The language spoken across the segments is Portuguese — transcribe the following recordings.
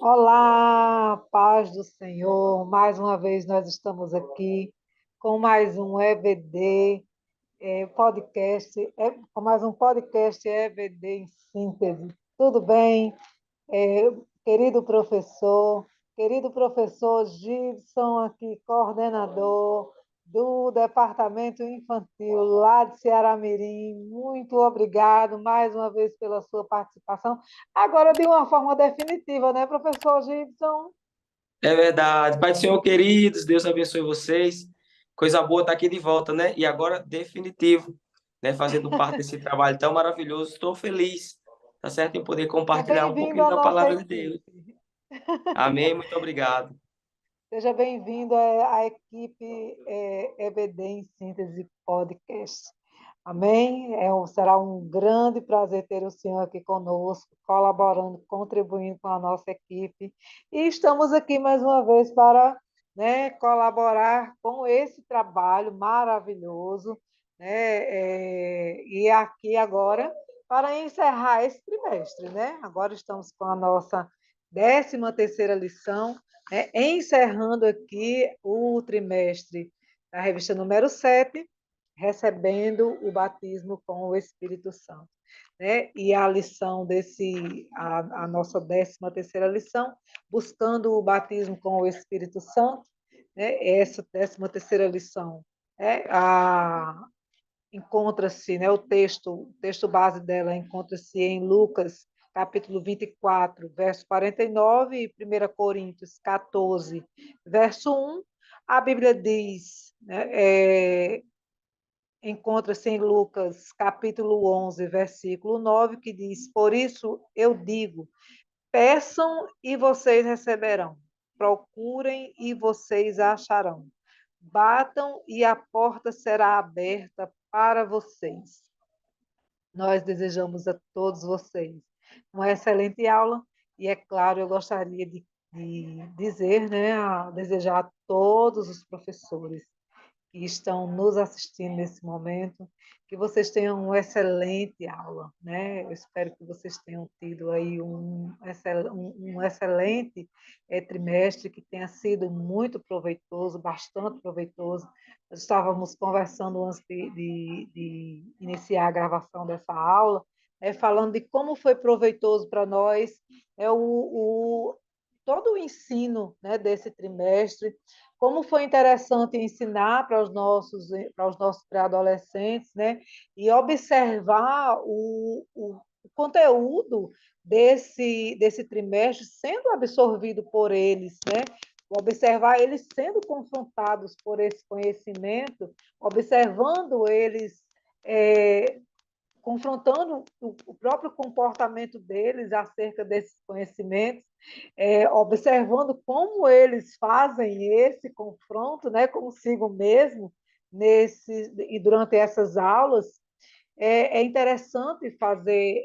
Olá, paz do Senhor. Mais uma vez nós estamos aqui com mais um EVD podcast, com mais um podcast EVD em síntese. Tudo bem, É, querido professor Gibson, aqui, coordenador do Departamento Infantil lá de Ceará-Mirim. Muito obrigado mais uma vez pela sua participação. Agora, de uma forma definitiva, né, professor Gibson? É verdade. Pai do Senhor, queridos, Deus abençoe vocês. Coisa boa estar aqui de volta, né? E agora, definitivo, né? Fazendo parte desse trabalho tão maravilhoso. Estou feliz, tá certo? Em poder Seja compartilhar um bem-vindo pouquinho à da nossa palavra de Deus. equipe. Amém. Muito obrigado. Seja bem-vindo à equipe EBD em Síntese Podcast. Amém? Será um grande prazer ter o senhor aqui conosco, colaborando, contribuindo com a nossa equipe. E estamos aqui mais uma vez para, né, colaborar com esse trabalho maravilhoso, né, e aqui agora para encerrar esse trimestre, né? Agora estamos com a nossa 13ª lição, né, encerrando aqui o trimestre da revista número 7, recebendo o batismo com o Espírito Santo. Né? E a lição a nossa 13ª lição, buscando o batismo com o Espírito Santo, né? Essa 13ª lição encontra-se, né, o texto base dela encontra-se em Lucas, capítulo 24, verso 49, e 1 Coríntios 14, verso 1. A Bíblia diz, né, encontra-se em Lucas, capítulo 11, versículo 9, que diz: Por isso eu digo, peçam e vocês receberão, procurem e vocês acharão, batam e a porta será aberta para vocês. Nós desejamos a todos vocês uma excelente aula e, é claro, eu gostaria de dizer, né, desejar a todos os professores que estão nos assistindo nesse momento, que vocês tenham uma excelente aula, né? Eu espero que vocês tenham tido aí um excelente trimestre, que tenha sido muito proveitoso, bastante proveitoso. Nós estávamos conversando antes de iniciar a gravação dessa aula, falando de como foi proveitoso para nós todo o ensino, né, desse trimestre, como foi interessante ensinar para os nossos pré-adolescentes, né? E observar o conteúdo desse trimestre sendo absorvido por eles, né? Observar eles sendo confrontados por esse conhecimento, observando eles é, confrontando o próprio comportamento deles acerca desses conhecimentos, observando como eles fazem esse confronto, né, consigo mesmo e durante essas aulas. É interessante fazer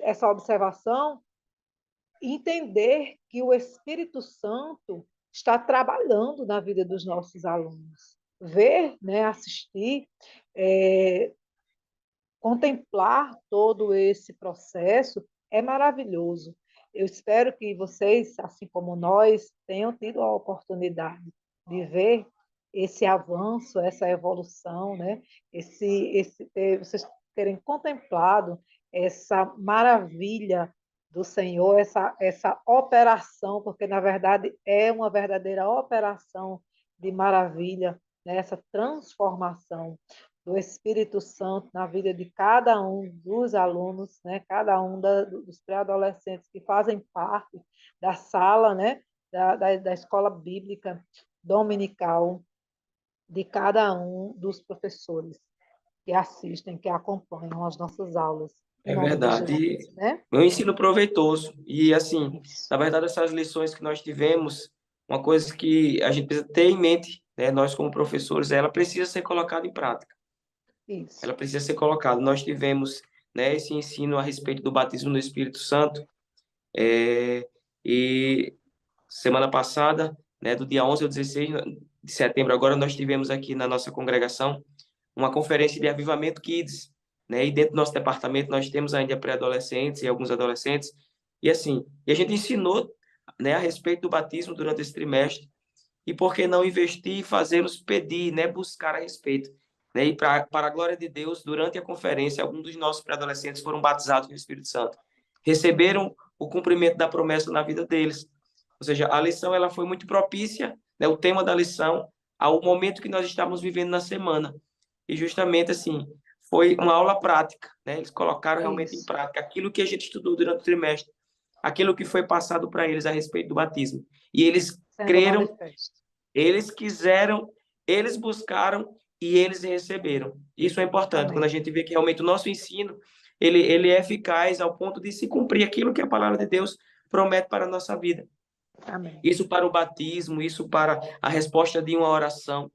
essa observação e entender que o Espírito Santo está trabalhando na vida dos nossos alunos. Ver, né, assistir, é, contemplar todo esse processo é maravilhoso. Eu espero que vocês, assim como nós, tenham tido a oportunidade de ver esse avanço, essa evolução, né? Vocês terem contemplado essa maravilha do Senhor, essa operação, porque na verdade é uma verdadeira operação de maravilha, né? Essa transformação do Espírito Santo na vida de cada um dos alunos, né? Cada um dos pré-adolescentes que fazem parte da sala, né? Da escola bíblica dominical, de cada um dos professores que assistem, que acompanham as nossas aulas, em É nome de verdade. Jesus, né? Um ensino proveitoso. E, assim, Isso. na verdade, essas lições que nós tivemos, uma coisa que a gente precisa ter em mente, né? Nós, como professores, ela precisa ser colocada em prática. Isso. Ela precisa ser colocada. Nós tivemos, né, esse ensino a respeito do batismo no Espírito Santo, e semana passada, né, do dia 11 ao 16 de setembro, agora nós tivemos aqui na nossa congregação uma conferência de Avivamento Kids, né? E dentro do nosso departamento nós temos ainda pré-adolescentes e alguns adolescentes, E assim, e a gente ensinou, né, a respeito do batismo durante esse trimestre, e por que não investir e fazê-los pedir, né, buscar a respeito. Né? E para a glória de Deus, durante a conferência, alguns dos nossos pré-adolescentes foram batizados no Espírito Santo. Receberam o cumprimento da promessa na vida deles. Ou seja, a lição ela foi muito propícia, né, o tema da lição, ao momento que nós estávamos vivendo na semana. E justamente assim, foi uma aula prática. Né? Eles colocaram realmente em Isso. prática aquilo que a gente estudou durante o trimestre, aquilo que foi passado para eles a respeito do batismo. E eles Sendo creram, manifesto. eles quiseram, eles buscaram e eles receberam. Isso é importante, quando a Amém. gente vê que realmente o nosso ensino, ele é eficaz ao ponto de se cumprir aquilo que a palavra de Deus promete para a nossa vida. Amém. Isso para o batismo, isso para a resposta de uma oração.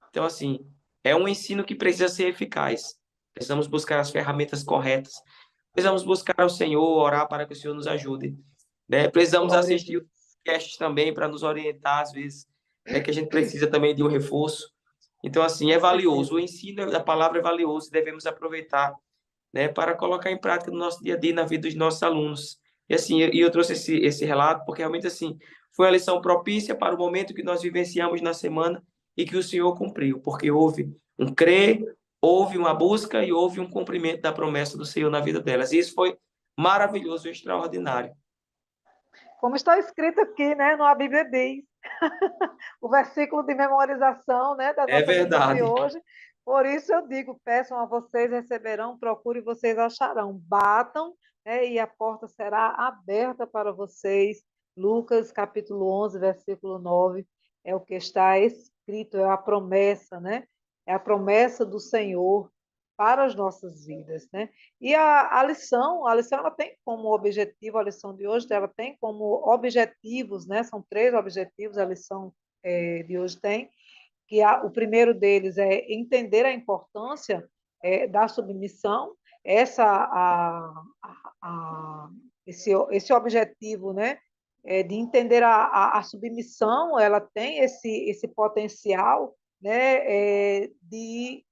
Então, assim, é um ensino que precisa ser eficaz. Precisamos buscar as ferramentas corretas. Precisamos buscar ao Senhor, orar para que o Senhor nos ajude. Né? Precisamos Glória a assistir os Deus. podcasts também para nos orientar, às vezes, né? Que a gente precisa também de um reforço. Então, assim, é Com valioso. O certeza. ensino da palavra é valioso e devemos aproveitar, né, para colocar em prática no nosso dia a dia, na vida dos nossos alunos. E assim, eu trouxe esse relato porque realmente assim foi a lição propícia para o momento que nós vivenciamos na semana e que o Senhor cumpriu, porque houve um crer, houve uma busca e houve um cumprimento da promessa do Senhor na vida delas. E isso foi maravilhoso e extraordinário. Como está escrito aqui, né, no A Bíblia diz, o versículo de memorização, né, da É nossa lição de verdade. hoje. Por isso eu digo, peçam a vocês, receberão, procurem, vocês acharão. Batam, né, e a porta será aberta para vocês. Lucas, capítulo 11, versículo 9, é o que está escrito, é a promessa, né? É a promessa do Senhor para as nossas vidas, né? E a lição ela tem como objetivo, a lição de hoje, ela tem como objetivos, né? São 3 objetivos, a lição de hoje tem, que o primeiro deles é entender a importância da submissão, essa esse objetivo, né? De entender a submissão, ela tem esse potencial, né? De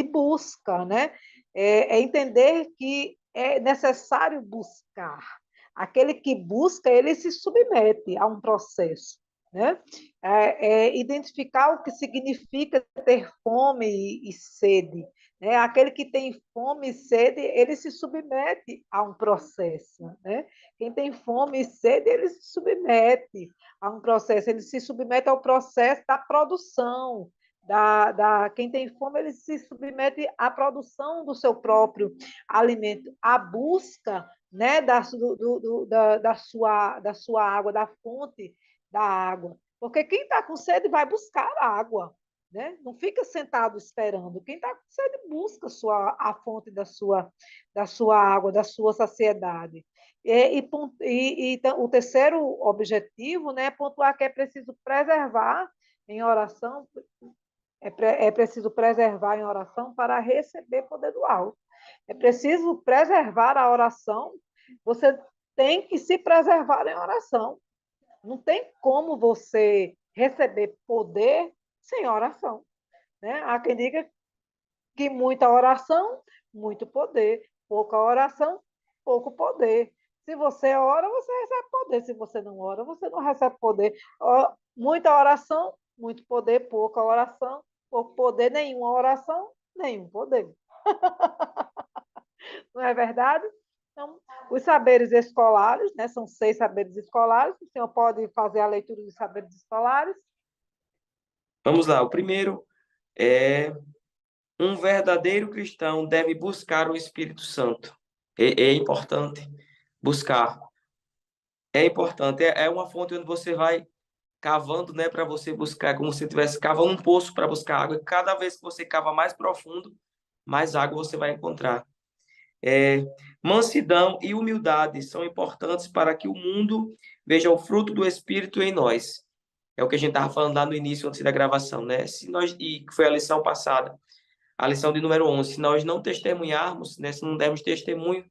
busca, né? Entender que é necessário buscar. Aquele que busca, ele se submete a um processo, né? Identificar o que significa ter fome e sede. Né? Aquele que tem fome e sede, ele se submete a um processo. Né? Quem tem fome e sede, ele se submete a um processo, ele se submete ao processo da produção. Quem tem fome, ele se submete à produção do seu próprio alimento, à busca, né, da sua água, da fonte da água. Porque quem está com sede vai buscar água, né? Não fica sentado esperando. Quem está com sede busca a fonte da sua água, da sua saciedade. O terceiro objetivo, né, é pontuar que é preciso preservar em oração, é preciso preservar em oração para receber poder do alto. É preciso preservar a oração. Você tem que se preservar em oração. Não tem como você receber poder sem oração. Né? Há quem diga que muita oração, muito poder. Pouca oração, pouco poder. Se você ora, você recebe poder. Se você não ora, você não recebe poder. Muita oração, muito poder. Pouca oração, pouco poder. Nenhuma oração, nenhum poder. Não é verdade? Então, os saberes escolares, né, são 6 saberes escolares, o senhor pode fazer a leitura dos saberes escolares? Vamos lá. O primeiro é: um verdadeiro cristão deve buscar o Espírito Santo. É importante buscar. É importante. É uma fonte onde você vai cavando, né, para você buscar, como se estivesse cavando um poço para buscar água. E cada vez que você cava mais profundo, mais água você vai encontrar. É, mansidão e humildade são importantes para que o mundo veja o fruto do Espírito em nós. É o que a gente estava falando lá no início, antes da gravação, né? Se nós, e foi a lição passada, a lição de número 11, se nós não testemunharmos, né, se não dermos testemunho,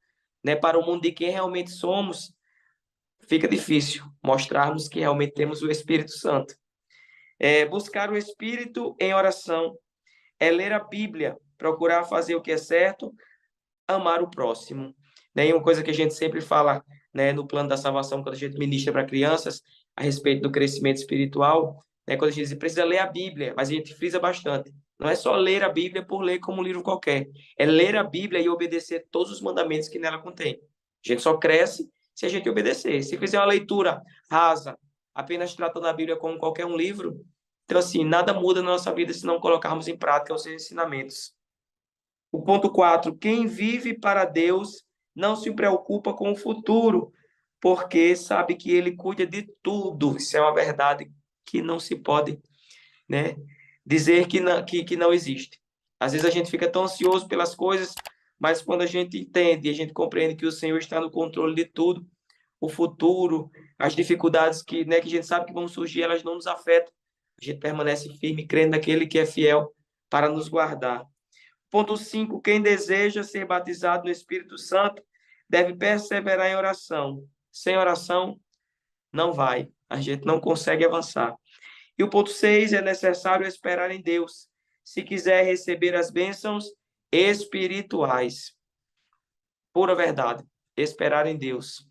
né, para o mundo de quem realmente somos, fica difícil mostrarmos que realmente temos o Espírito Santo. Buscar o Espírito em oração, é ler a Bíblia, procurar fazer o que é certo, amar o próximo. Né? E uma coisa que a gente sempre fala né, no plano da salvação, quando a gente ministra para crianças a respeito do crescimento espiritual, né, quando a gente diz precisa ler a Bíblia, mas a gente frisa bastante. Não é só ler a Bíblia por ler como um livro qualquer, é ler a Bíblia e obedecer todos os mandamentos que nela contém. A gente só cresce se a gente obedecer. Se fizer uma leitura rasa, apenas tratando a Bíblia como qualquer um livro, então, assim, nada muda na nossa vida se não colocarmos em prática os seus ensinamentos. O ponto 4, quem vive para Deus não se preocupa com o futuro, porque sabe que ele cuida de tudo. Isso é uma verdade que não se pode, né, dizer que não existe. Às vezes a gente fica tão ansioso pelas coisas, mas quando a gente entende e a gente compreende que o Senhor está no controle de tudo, o futuro, as dificuldades que a gente sabe que vão surgir, elas não nos afetam. A gente permanece firme, crendo naquele que é fiel para nos guardar. Ponto 5, quem deseja ser batizado no Espírito Santo deve perseverar em oração. Sem oração, não vai. A gente não consegue avançar. E o ponto 6, é necessário esperar em Deus, se quiser receber as bênçãos espirituais. Pura verdade. Esperar em Deus.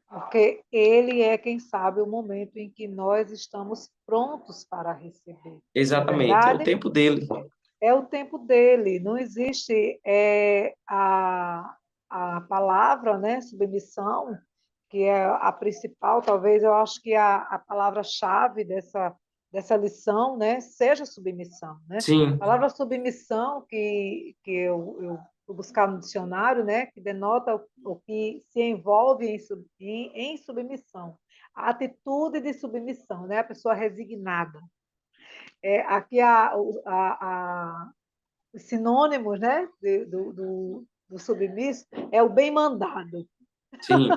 Porque Ele é quem sabe o momento em que nós estamos prontos para receber. Não é Exatamente. É o verdade? tempo dele. É o tempo dele. Não existe a palavra, né, submissão, que é a principal, talvez eu acho que a palavra-chave dessa lição, né, seja submissão, né? A Sim, palavra submissão que eu fui buscar no dicionário, né, que denota o que se envolve em submissão. A atitude de submissão, né? A pessoa resignada. Aqui os sinônimos, né, do submisso é o bem mandado. sim,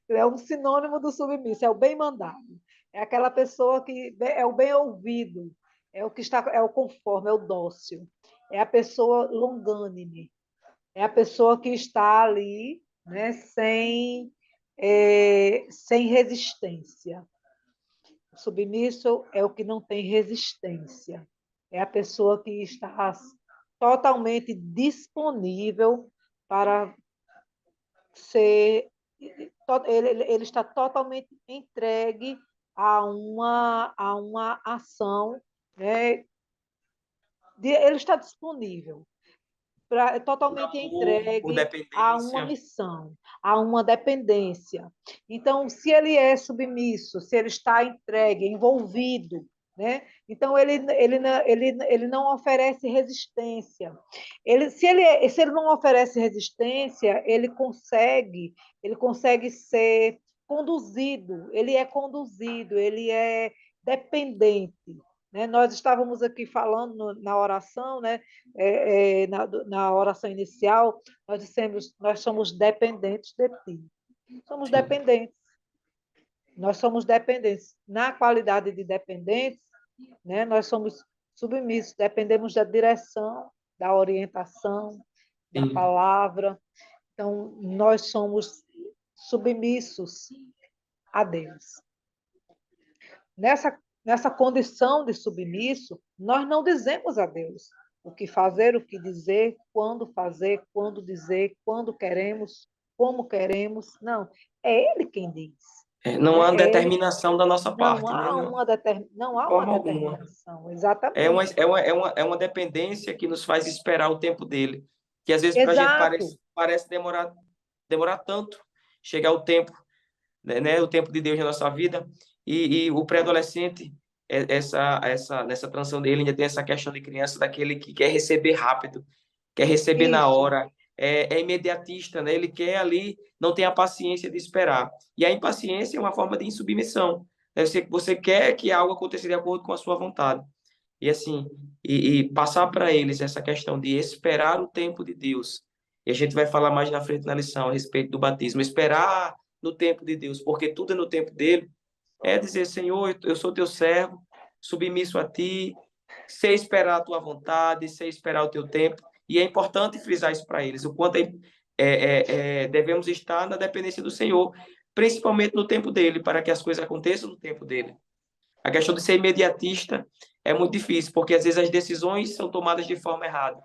É um sinônimo do submisso, é o bem mandado. É aquela pessoa que é o bem ouvido, é o que está, é o conforme, é o dócil. É a pessoa longânime, é a pessoa que está ali, né, sem resistência. O submisso é o que não tem resistência. É a pessoa que está totalmente disponível para ser. Ele está totalmente entregue a uma ação, né? Ele está disponível, por totalmente amor, por entregue a uma dependência. missão, a uma dependência. Então, se ele é submisso, se ele está entregue, envolvido, né? Então ele não oferece resistência. Se ele não oferece resistência, ele consegue ser conduzido, ele é conduzido, ele é dependente. Né? Nós estávamos aqui falando na oração, né? Na oração inicial, nós dissemos, nós somos dependentes de ti. Somos Sim, dependentes. Nós somos dependentes. Na qualidade de dependentes, né, nós somos submissos, dependemos da direção, da orientação, da sim, palavra. Então, nós somos submissos a Deus. Nessa condição de submisso, nós não dizemos a Deus o que fazer, o que dizer, quando dizer, quando queremos, como queremos. Não, é Ele quem diz. Não Né? há É Ele, determinação da nossa não parte, né? há Não, uma, determin, não de há uma forma alguma. determinação, É uma, exatamente. é uma, é uma, é uma dependência que nos faz esperar o tempo dele. Que às vezes para a gente Exato, parece demorar tanto chegar o tempo, né? O tempo de Deus na nossa vida. E o pré-adolescente, nessa transição dele, ainda tem essa questão de criança, daquele que quer receber rápido, quer receber na isso. hora, é imediatista, né? Ele quer ali, não tem a paciência de esperar. E a impaciência é uma forma de insubmissão. Você quer que algo aconteça de acordo com a sua vontade. E assim, passar para eles essa questão de esperar o tempo de Deus. E a gente vai falar mais na frente na lição a respeito do batismo. Esperar no tempo de Deus, porque tudo é no tempo dele. É dizer, Senhor, eu sou teu servo, submisso a ti, sei esperar a tua vontade, sei esperar o teu tempo. E é importante frisar isso para eles, o quanto devemos estar na dependência do Senhor, principalmente no tempo dele, para que as coisas aconteçam no tempo dele. A questão de ser imediatista é muito difícil, porque às vezes as decisões são tomadas de forma errada.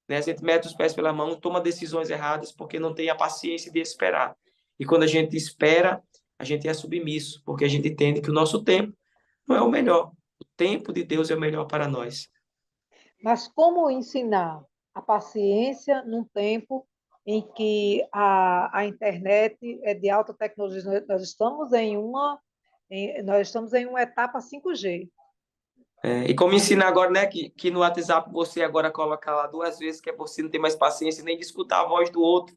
Né? A gente mete os pés pela mão, toma decisões erradas porque não tem a paciência de esperar. E quando a gente espera, a gente é submisso, porque a gente entende que o nosso tempo não é o melhor. O tempo de Deus é o melhor para nós. Mas como ensinar a paciência num tempo em que a internet é de alta tecnologia? Nós estamos nós estamos em uma etapa 5G. E como ensinar agora, né, que no WhatsApp você agora coloca lá 2 vezes, que é você não tem mais paciência nem de escutar a voz do outro.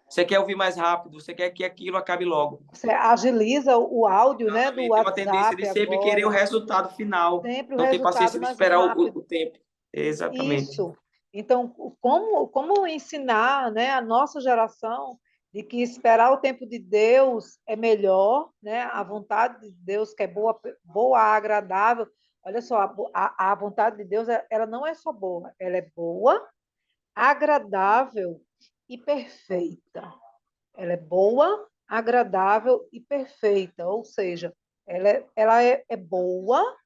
Você quer ouvir mais rápido, você quer que aquilo acabe logo. Você agiliza o áudio, né, do Exatamente. Tem uma tendência WhatsApp de sempre querer o agora, resultado final. sempre o Não tem resultado paciência de mais esperar rápido. o tempo. Exatamente. Isso. Então, como ensinar, né, a nossa geração de que esperar o tempo de Deus é melhor, né? A vontade de Deus que é boa, boa, agradável. Olha só, a vontade de Deus, ela não é só boa, ela é boa, agradável e perfeita. Ela é boa, agradável e perfeita, ou seja, ela é boa,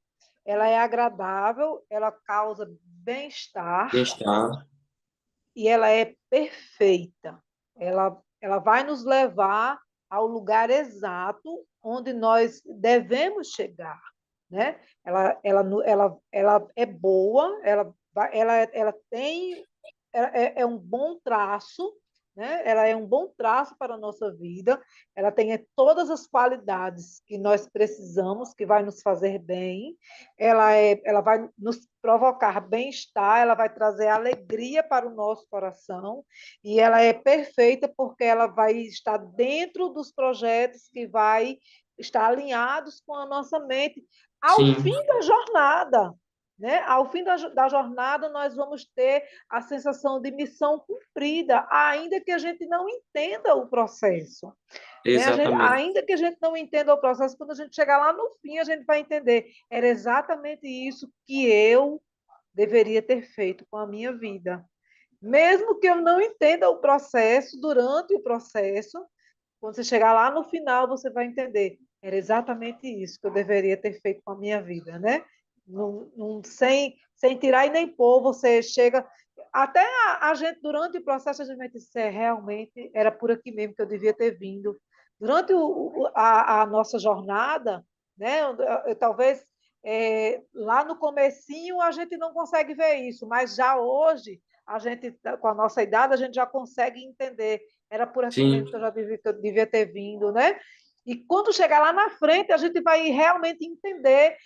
ela é agradável, ela causa bem-estar Está. e ela é perfeita. Ela vai nos levar ao lugar exato onde nós devemos chegar, né? Ela é boa, ela tem é um bom traço, né? Ela é um bom traço para a nossa vida, ela tem todas as qualidades que nós precisamos, que vai nos fazer bem, ela vai nos provocar bem-estar, ela vai trazer alegria para o nosso coração, e ela é perfeita porque ela vai estar dentro dos projetos que vai estar alinhados com a nossa mente ao Sim, fim da jornada. Né? Ao fim da jornada, nós vamos ter a sensação de missão cumprida, ainda que a gente não entenda o processo. Né? exatamente. Ainda que a gente não entenda o processo, quando a gente chegar lá no fim, a gente vai entender. Era exatamente isso que eu deveria ter feito com a minha vida. Mesmo que eu não entenda o processo, durante o processo, quando você chegar lá no final, você vai entender. Era exatamente isso que eu deveria ter feito com a minha vida, né? Sem tirar e nem pôr, você chega. Até a gente, durante o processo, a gente vai dizer, realmente era por aqui mesmo que eu devia ter vindo. Durante a nossa jornada, né? Talvez lá no comecinho a gente não consegue ver isso, mas já hoje, a gente, com a nossa idade, a gente já consegue entender era por aqui Sim, mesmo que eu devia ter vindo, né? E quando chegar lá na frente, a gente vai realmente entender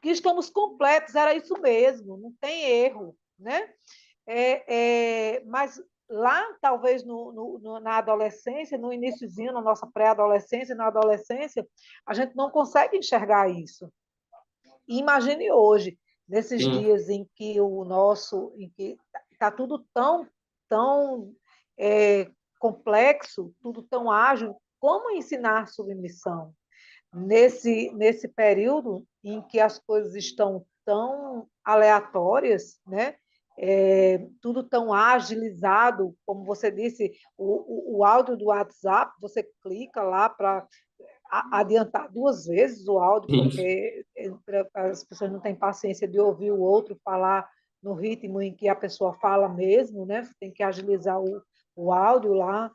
que estamos completos, era isso mesmo, não tem erro, né? Mas lá, talvez na adolescência, no iníciozinho, na nossa pré-adolescência, na adolescência, a gente não consegue enxergar isso. E imagine hoje, nesses sim. dias em que está tudo tão complexo, tudo tão ágil, como ensinar submissão? Nesse período em que as coisas estão tão aleatórias, né? Tudo tão agilizado, como você disse, o áudio do WhatsApp, você clica lá para adiantar 2 vezes o áudio, Sim. porque as pessoas não têm paciência de ouvir o outro falar no ritmo em que a pessoa fala mesmo, né? Você tem que agilizar o áudio lá.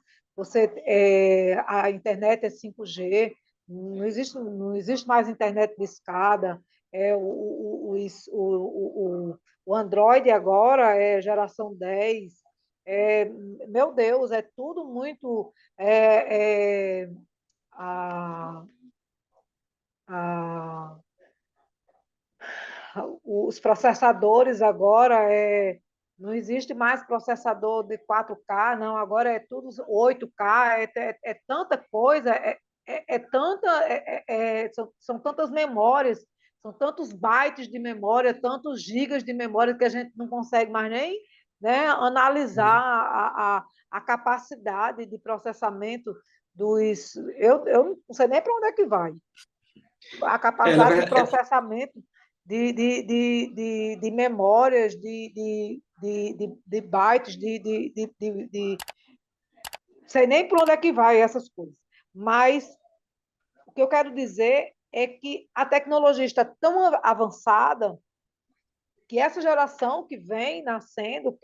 A internet é 5G, não existe mais internet de escada. O Android agora é geração 10. Meu Deus, é tudo muito. A, a, os processadores agora não existe mais processador de 4K, não, agora é tudo 8K, é tanta coisa, são tantas memórias, são tantos bytes de memória, tantos gigas de memória que a gente não consegue mais nem, né, analisar a capacidade de processamento dos. Eu não sei nem para onde é que vai a Na capacidade de verdade, processamento de memórias, de bytes, sei nem por onde é que vai essas coisas. Mas o que eu quero dizer é que a tecnologia está tão avançada que essa geração que vem nascendo,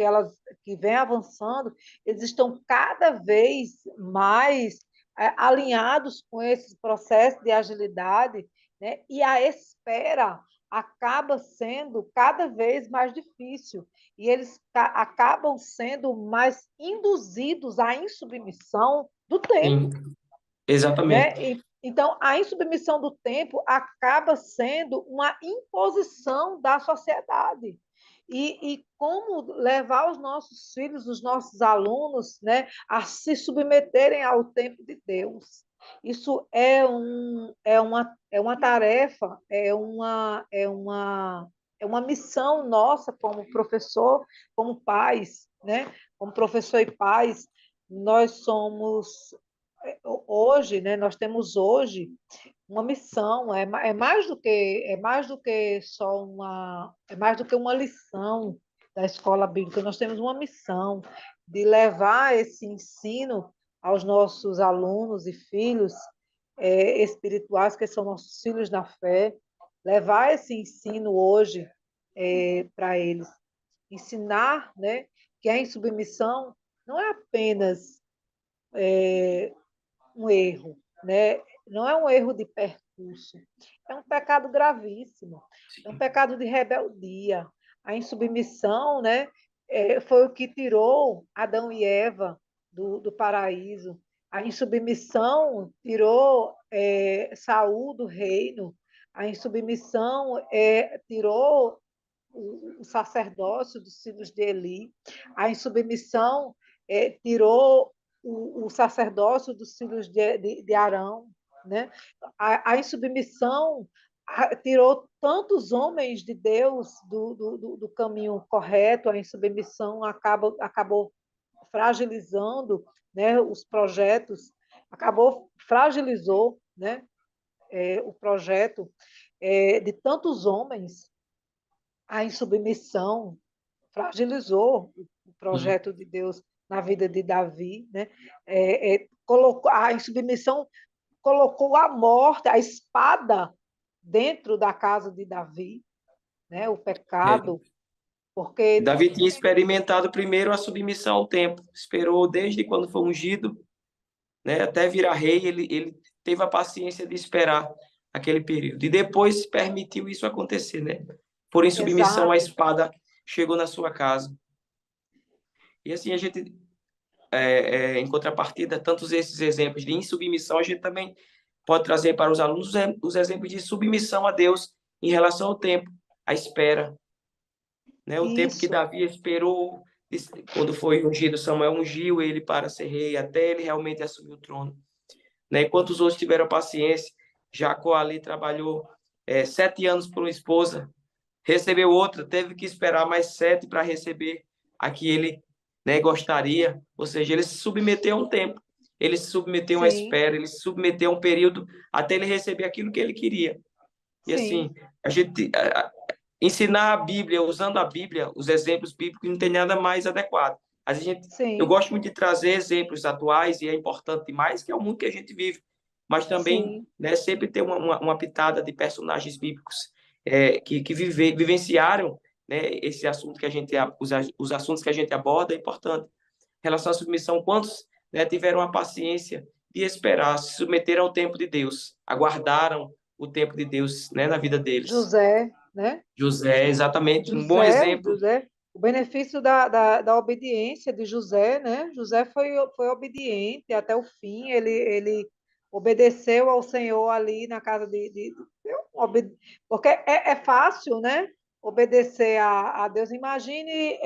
que vem avançando, eles estão cada vez mais alinhados com esse processo de agilidade, né? E a espera acaba sendo cada vez mais difícil e eles acabam sendo mais induzidos à insubmissão do tempo, Sim, exatamente. né? Então, a insubmissão do tempo acaba sendo uma imposição da sociedade. E como levar os nossos filhos, os nossos alunos, né, a se submeterem ao tempo de Deus. Isso é uma tarefa, é uma missão nossa como professor, como pais, né? Como professor e pais, nós somos hoje, né, nós temos hoje uma missão, é mais do que só uma, é mais do que uma lição da escola bíblica. Nós temos uma missão de levar esse ensino aos nossos alunos e filhos espirituais, que são nossos filhos na fé, levar esse ensino hoje para eles, ensinar, né, que a insubmissão não é apenas um erro, né? Não é um erro de percurso, é um pecado gravíssimo, é um Sim. pecado de rebeldia. A insubmissão, né, foi o que tirou Adão e Eva do paraíso. A insubmissão tirou Saul do reino. A insubmissão tirou o sacerdócio dos filhos de Eli. A insubmissão tirou o sacerdócio dos filhos de Arão, né? A insubmissão tirou tantos homens de Deus do caminho correto, a insubmissão acabou fragilizando, né, os projetos, fragilizou, né, o projeto de tantos homens. A insubmissão fragilizou o Sim. projeto de Deus na vida de Davi, né? Colocou a insubmissão, colocou a morte, a espada dentro da casa de Davi, né? O É. pecado, porque Davi tinha experimentado primeiro a submissão ao tempo, esperou desde quando foi ungido, né, até virar rei, ele teve a paciência de esperar aquele período. E depois permitiu isso acontecer, né? Por insubmissão, a exato, espada chegou na sua casa. E assim, a gente, em contrapartida, tantos esses exemplos de insubmissão, a gente também pode trazer para os alunos os exemplos de submissão a Deus em relação ao tempo, à espera, né? O tempo que isso, Davi esperou, quando foi ungido, Samuel ungiu ele para ser rei, até ele realmente assumir o trono. Né? Enquanto os outros tiveram paciência, Jacó ali trabalhou 7 anos por uma esposa, recebeu outra, teve que esperar mais 7 para receber a que ele, né, gostaria. Ou seja, ele se submeteu a um tempo, ele se submeteu a uma sim, espera, ele se submeteu a um período até ele receber aquilo que ele queria. E sim, assim, a gente ensinar a Bíblia, usando a Bíblia, os exemplos bíblicos, não tem nada mais adequado. Eu sim, gosto muito de trazer exemplos atuais, e é importante demais, que é o mundo que a gente vive, mas também, sim, né, sempre ter uma pitada de personagens bíblicos que vivenciaram, né, esse assunto que a gente, os assuntos que a gente aborda, é importante. Em relação à submissão, quantos, né, tiveram a paciência de esperar, se submeteram ao tempo de Deus, aguardaram o tempo de Deus, né, na vida deles. José, né? José, exatamente, um bom exemplo. José, o benefício da obediência de José, né? José foi obediente até o fim, ele obedeceu ao Senhor ali na casa porque é fácil, né? Obedecer a Deus. Imagine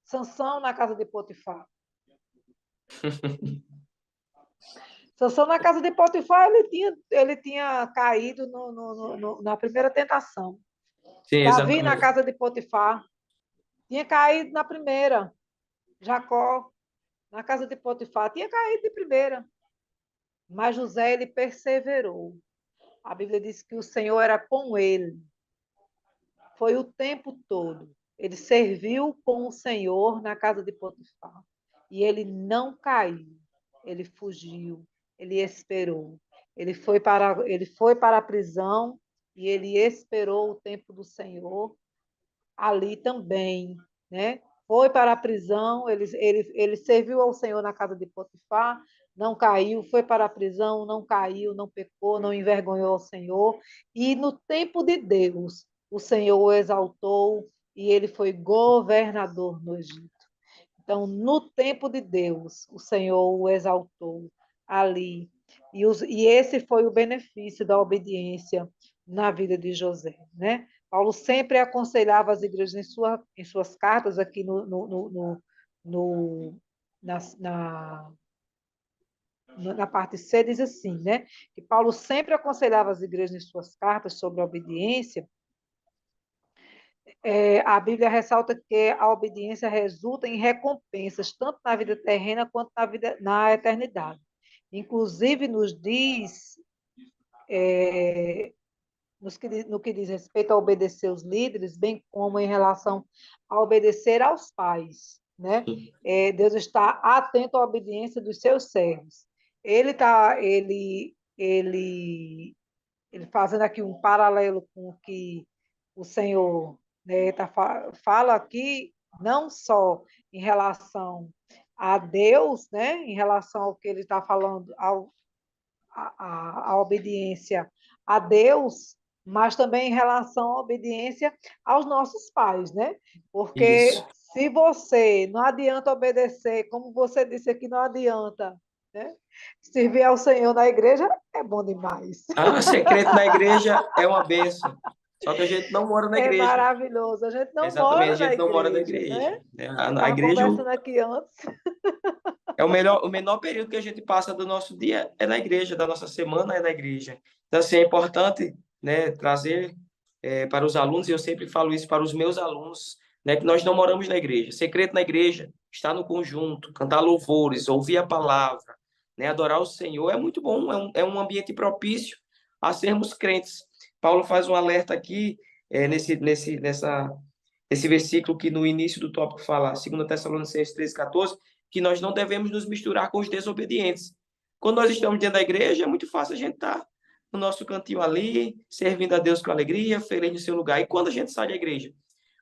Sansão na casa de Potifar. Sansão na casa de Potifar, ele tinha caído na primeira tentação. Sim, Davi na exatamente. casa de Potifar, tinha caído na primeira. Jacó, na casa de Potifar, tinha caído de primeira. Mas José, ele perseverou. A Bíblia diz que o Senhor era com ele. Foi o tempo todo. Ele serviu com o Senhor na casa de Potifar. E ele não caiu. Ele fugiu. Ele esperou. Ele foi para a prisão e ele esperou o tempo do Senhor ali também, né? Foi para a prisão, ele serviu ao Senhor na casa de Potifar, não caiu, foi para a prisão, não caiu, não pecou, não envergonhou o Senhor. E no tempo de Deus, o Senhor o exaltou e ele foi governador no Egito. Então, no tempo de Deus, o Senhor o exaltou ali. E esse foi o benefício da obediência na vida de José, né? Paulo sempre aconselhava as igrejas em suas cartas, aqui no, na, na, na parte C, diz assim, né? Que Paulo sempre aconselhava as igrejas em suas cartas sobre a obediência. A Bíblia ressalta que a obediência resulta em recompensas, tanto na vida terrena quanto na eternidade. Inclusive, nos diz, no que diz respeito a obedecer os líderes, bem como em relação a obedecer aos pais. Né? Deus está atento à obediência dos seus servos. Ele fazendo aqui um paralelo com o que o Senhor, né, fala aqui, não só em relação a Deus, né, em relação ao que ele está falando, a obediência a Deus, mas também em relação à obediência aos nossos pais, né? Porque Isso. se você não adianta obedecer, como você disse aqui, não adianta, né? Servir ao Senhor na igreja é bom demais. Ah, ser crente na igreja é uma bênção. Só que a gente não mora na É igreja. maravilhoso. A gente não Exatamente, a mora na gente não mora na igreja, né? igreja, né? Eu A estava igreja conversando aqui antes. é o menor período que a gente passa do nosso dia é na igreja, da nossa semana é na igreja. Então, assim, é importante, né, trazer para os alunos, e eu sempre falo isso para os meus alunos, né, que nós não moramos na igreja. Ser crente na igreja, estar no conjunto, cantar louvores, ouvir a palavra, né, adorar o Senhor, é muito bom, é um ambiente propício a sermos crentes. Paulo faz um alerta aqui, nesse versículo que no início do tópico fala, 2 Tessalonicenses 13:14, que nós não devemos nos misturar com os desobedientes. Quando nós estamos dentro da igreja, é muito fácil a gente estar no nosso cantinho ali, servindo a Deus com alegria, feliz no seu lugar. E quando a gente sai da igreja?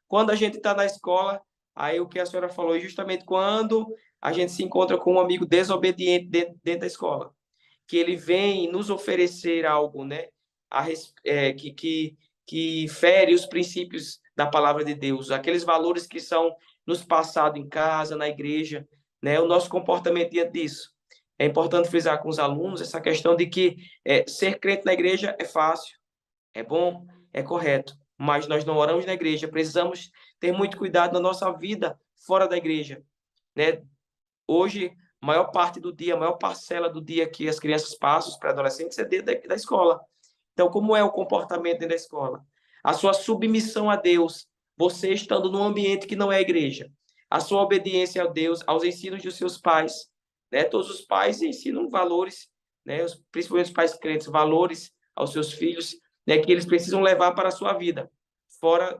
Quando a gente está na escola, aí o que a senhora falou, é justamente quando a gente se encontra com um amigo desobediente dentro da escola, que ele vem nos oferecer algo, né, que fere os princípios da palavra de Deus, aqueles valores que são nos passados em casa, na igreja, né, o nosso comportamento diante disso. É importante frisar com os alunos essa questão de que ser crente na igreja é fácil, é bom, é correto, mas nós não oramos na igreja, precisamos ter muito cuidado na nossa vida fora da igreja, né? Hoje, a maior parte do dia, a maior parcela do dia que as crianças passam, os pré-adolescentes, é dentro da escola. Então, como é o comportamento dentro da escola? A sua submissão a Deus, você estando num ambiente que não é a igreja. A sua obediência a Deus, aos ensinos dos seus pais. Né? Todos os pais ensinam valores, né? Principalmente os pais crentes, valores aos seus filhos, né? Que eles precisam levar para a sua vida, fora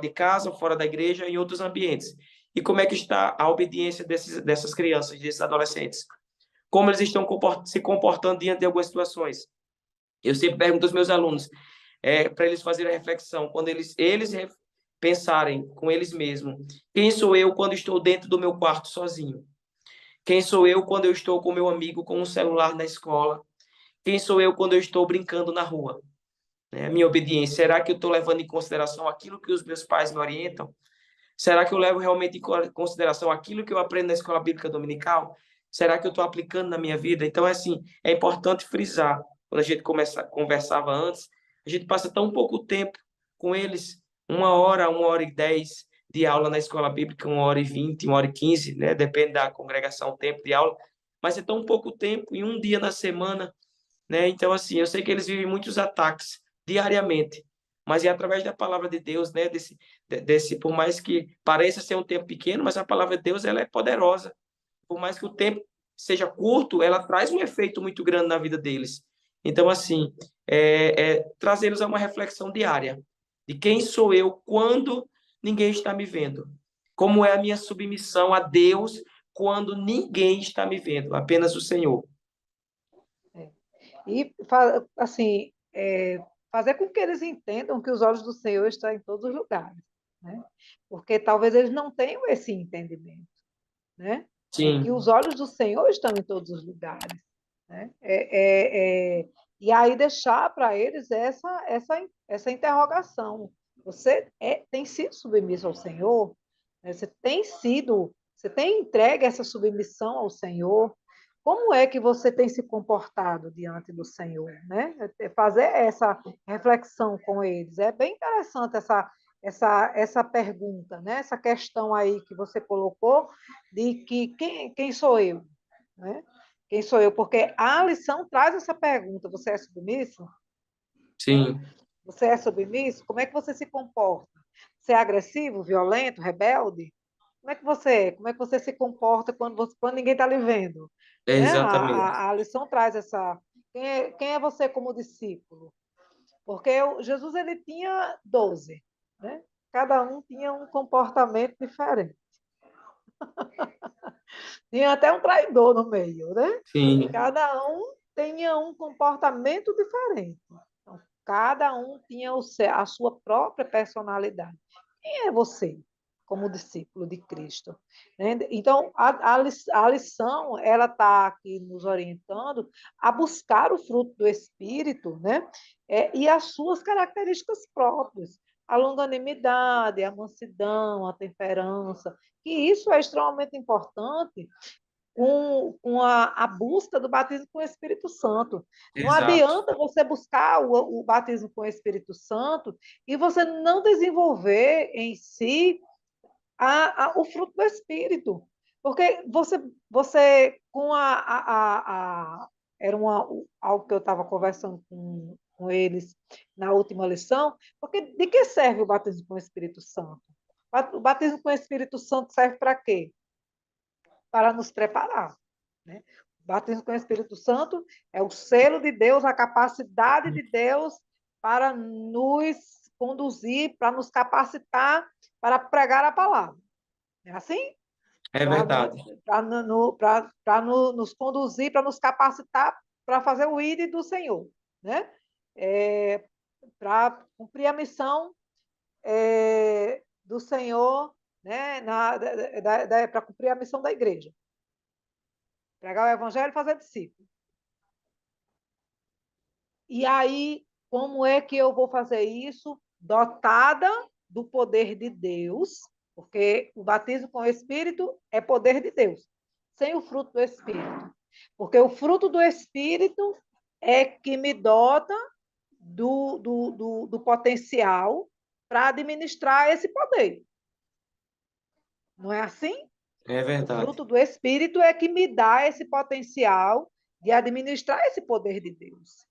de casa, fora da igreja, em outros ambientes. E como é que está a obediência dessas crianças, desses adolescentes? Como eles estão se comportando diante de algumas situações? Eu sempre pergunto aos meus alunos, para eles fazerem a reflexão, quando eles pensarem com eles mesmos, quem sou eu quando estou dentro do meu quarto sozinho? Quem sou eu quando eu estou com meu amigo com um celular na escola? Quem sou eu quando eu estou brincando na rua? A minha obediência, será que eu estou levando em consideração aquilo que os meus pais me orientam? Será que eu levo realmente em consideração aquilo que eu aprendo na escola bíblica dominical? Será que eu estou aplicando na minha vida? Então, é assim, é importante frisar, quando a gente conversava antes, a gente passa tão pouco tempo com eles, 1 hora e 10 de aula na escola bíblica, 1 hora e 20, 1 hora e 15, né? Depende da congregação, o tempo de aula, mas é tão pouco tempo, em um dia na semana, né? Então, assim, eu sei que eles vivem muitos ataques diariamente, mas é através da palavra de Deus, né? Por mais que pareça ser um tempo pequeno, mas a palavra de Deus ela é poderosa. Por mais que o tempo seja curto, ela traz um efeito muito grande na vida deles. Então, assim, trazê-los a uma reflexão diária de quem sou eu quando ninguém está me vendo. Como é a minha submissão a Deus quando ninguém está me vendo, apenas o Senhor. E, assim, fazer com que eles entendam que os olhos do Senhor estão em todos os lugares, né? Porque talvez eles não tenham esse entendimento, né? de que Sim, os olhos do Senhor estão em todos os lugares. Né? E aí deixar para eles essa interrogação. Tem sido submisso ao Senhor? Né? Você tem entregue essa submissão ao Senhor? Como é que você tem se comportado diante do Senhor? Né? Fazer essa reflexão com eles. É bem interessante essa pergunta, né? Essa questão aí que você colocou, de que quem sou eu? Né? Quem sou eu? Porque a lição traz essa pergunta: você é submisso? Né? sim, Você é submisso? Como é que você se comporta? Você é agressivo, violento, rebelde? Como é que você é? Como é que você se comporta quando ninguém está lhe vendo? Né? exatamente. A lição traz essa. Quem é você como discípulo? Porque Jesus ele tinha 12, né? Cada um tinha um comportamento diferente. Tinha até um traidor no meio, né? Sim, Cada um tinha um comportamento diferente. Então, cada um tinha a sua própria personalidade. Quem é você como discípulo de Cristo? Né? Então, a lição ela está aqui nos orientando a buscar o fruto do Espírito, né? E as suas características próprias. A longanimidade, a mansidão, a temperança, que isso é extremamente importante com a busca do batismo com o Espírito Santo. Não exato. adianta você buscar o batismo com o Espírito Santo e você não desenvolver em si o fruto do Espírito. Porque você com era algo que eu estava conversando com eles na última lição, porque de que serve o batismo com o Espírito Santo? O batismo com o Espírito Santo serve para quê? Para nos preparar. Né? O batismo com o Espírito Santo é o selo de Deus, a capacidade de Deus para nos conduzir, para nos capacitar para pregar a palavra. É assim? É verdade. Para nos conduzir, para nos capacitar para fazer o ID do Senhor. Né? Para cumprir a missão do Senhor, né? Para cumprir a missão da igreja. Pregar o evangelho e fazer discípulo. E aí, como é que eu vou fazer isso? Dotada do poder de Deus, porque o batismo com o Espírito é poder de Deus, sem o fruto do Espírito. Porque o fruto do Espírito é que me dota do potencial para administrar esse poder. Não é assim? É O verdade. fruto do Espírito é que me dá esse potencial de administrar esse poder de Deus,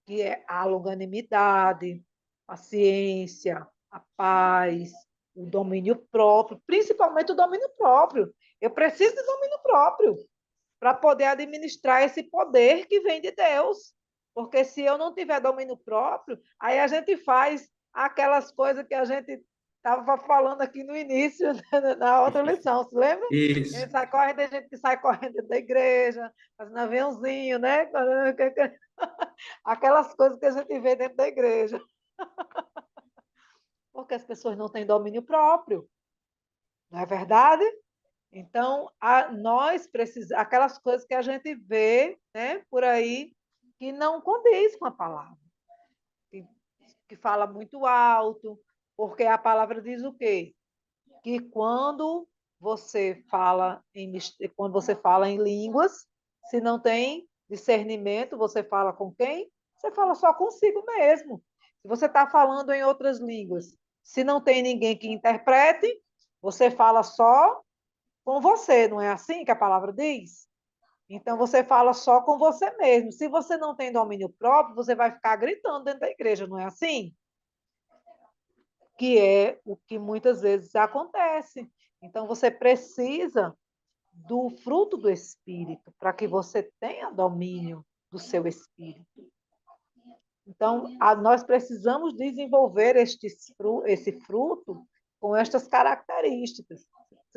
que é a longanimidade, a paciência, a paz, o domínio próprio, principalmente o domínio próprio. Eu preciso de domínio próprio para poder administrar esse poder que vem de Deus. Porque se eu não tiver domínio próprio, aí a gente faz aquelas coisas que a gente estava falando aqui no início, na outra lição, se lembra? A Isso. gente sai correndo, tem gente que sai correndo da igreja, fazendo aviãozinho, né? Aquelas coisas que a gente vê dentro da igreja. Porque as pessoas não têm domínio próprio, não é verdade? Então, nós precisamos, aquelas coisas que a gente vê, né, por aí, que não condiz com a palavra, que, que fala muito alto, porque a palavra diz o quê? Que quando você fala em línguas, se não tem discernimento, você fala com quem? Você fala só consigo mesmo. Se você está falando em outras línguas, se não tem ninguém que interprete, você fala só com você, não é assim que a palavra diz? Então você fala só com você mesmo. Se você não tem domínio próprio, você vai ficar gritando dentro da igreja, não é assim? Que é o que muitas vezes acontece. Então você precisa do fruto do Espírito para que você tenha domínio do seu espírito. Então, nós precisamos desenvolver esse fruto com estas características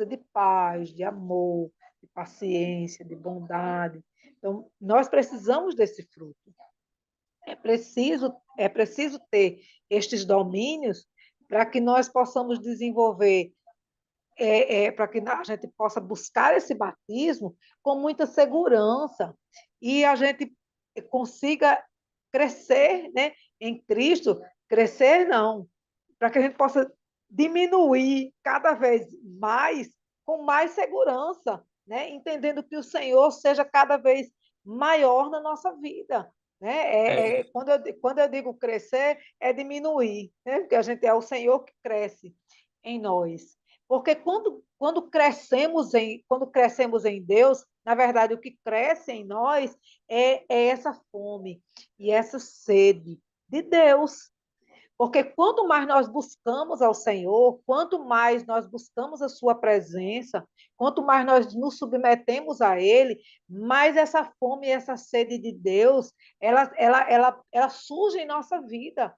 de paz, de amor, de paciência, de bondade. Então, nós precisamos desse fruto. É preciso ter estes domínios para que nós possamos desenvolver para que a gente possa buscar esse batismo com muita segurança e a gente consiga crescer, né, em Cristo, crescer não, para que a gente possa diminuir cada vez mais, com mais segurança, né, entendendo que o Senhor seja cada vez maior na nossa vida. Né? É, Quando eu digo crescer, é diminuir, né? Porque a gente é o Senhor que cresce em nós. Porque quando crescemos em Deus, na verdade, o que cresce em nós é essa fome e essa sede de Deus. Porque quanto mais nós buscamos ao Senhor, quanto mais nós buscamos a Sua presença, quanto mais nós nos submetemos a Ele, mais essa fome e essa sede de Deus, ela surge em nossa vida.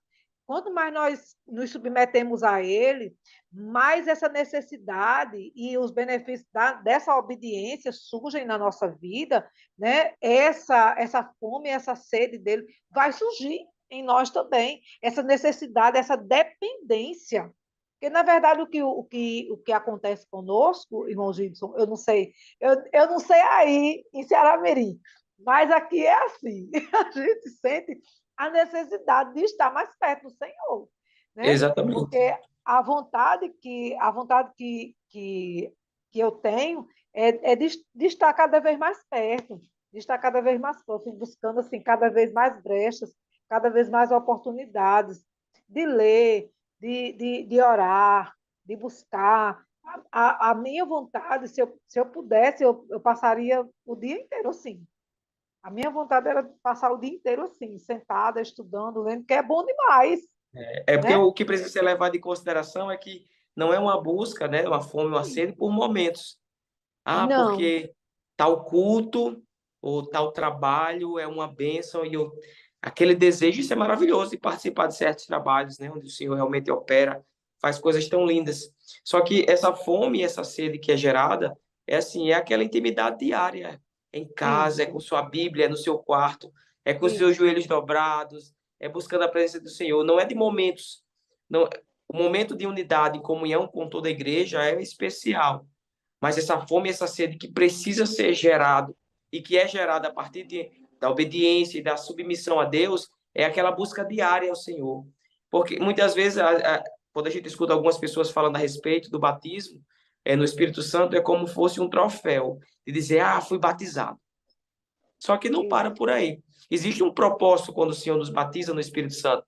Quanto mais nós nos submetemos a Ele, mais essa necessidade e os benefícios dessa obediência surgem na nossa vida, né? Essa fome, essa sede dele vai surgir em nós também, essa necessidade, essa dependência. Porque, na verdade, o que acontece conosco, irmão Gibson, eu não sei aí em Ceará-Mirim, mas aqui é assim, a gente sente a necessidade de estar mais perto do Senhor, né? exatamente. Porque a vontade que eu tenho é de estar cada vez mais perto, de estar cada vez mais próximo, buscando assim cada vez mais brechas, cada vez mais oportunidades de ler, de orar, de buscar. A minha vontade, se eu pudesse, eu passaria o dia inteiro assim. A minha vontade era passar o dia inteiro assim, sentada, estudando, lendo, que é bom demais, É porque né? o que precisa ser levado em consideração é que não é uma busca, né, uma fome, uma sede por momentos. Ah, Não, porque tal culto ou tal trabalho é uma bênção e aquele desejo, isso é maravilhoso de participar de certos trabalhos, né, onde o Senhor realmente opera, faz coisas tão lindas. Só que essa fome, essa sede que é gerada, é assim, é aquela intimidade diária, é em casa, é com isso, sua Bíblia, é no seu quarto, é com os seus isso, joelhos dobrados, é buscando a presença do Senhor. Não é de momentos, não, o momento de unidade e comunhão com toda a igreja é especial, mas essa fome, essa sede que precisa ser gerado e que é gerada a partir da obediência e da submissão a Deus, é aquela busca diária ao Senhor. Porque muitas vezes, quando a gente escuta algumas pessoas falando a respeito do batismo no Espírito Santo, é como fosse um troféu de dizer, ah, fui batizado. Só que não para isso, por aí. Existe um propósito quando o Senhor nos batiza no Espírito Santo.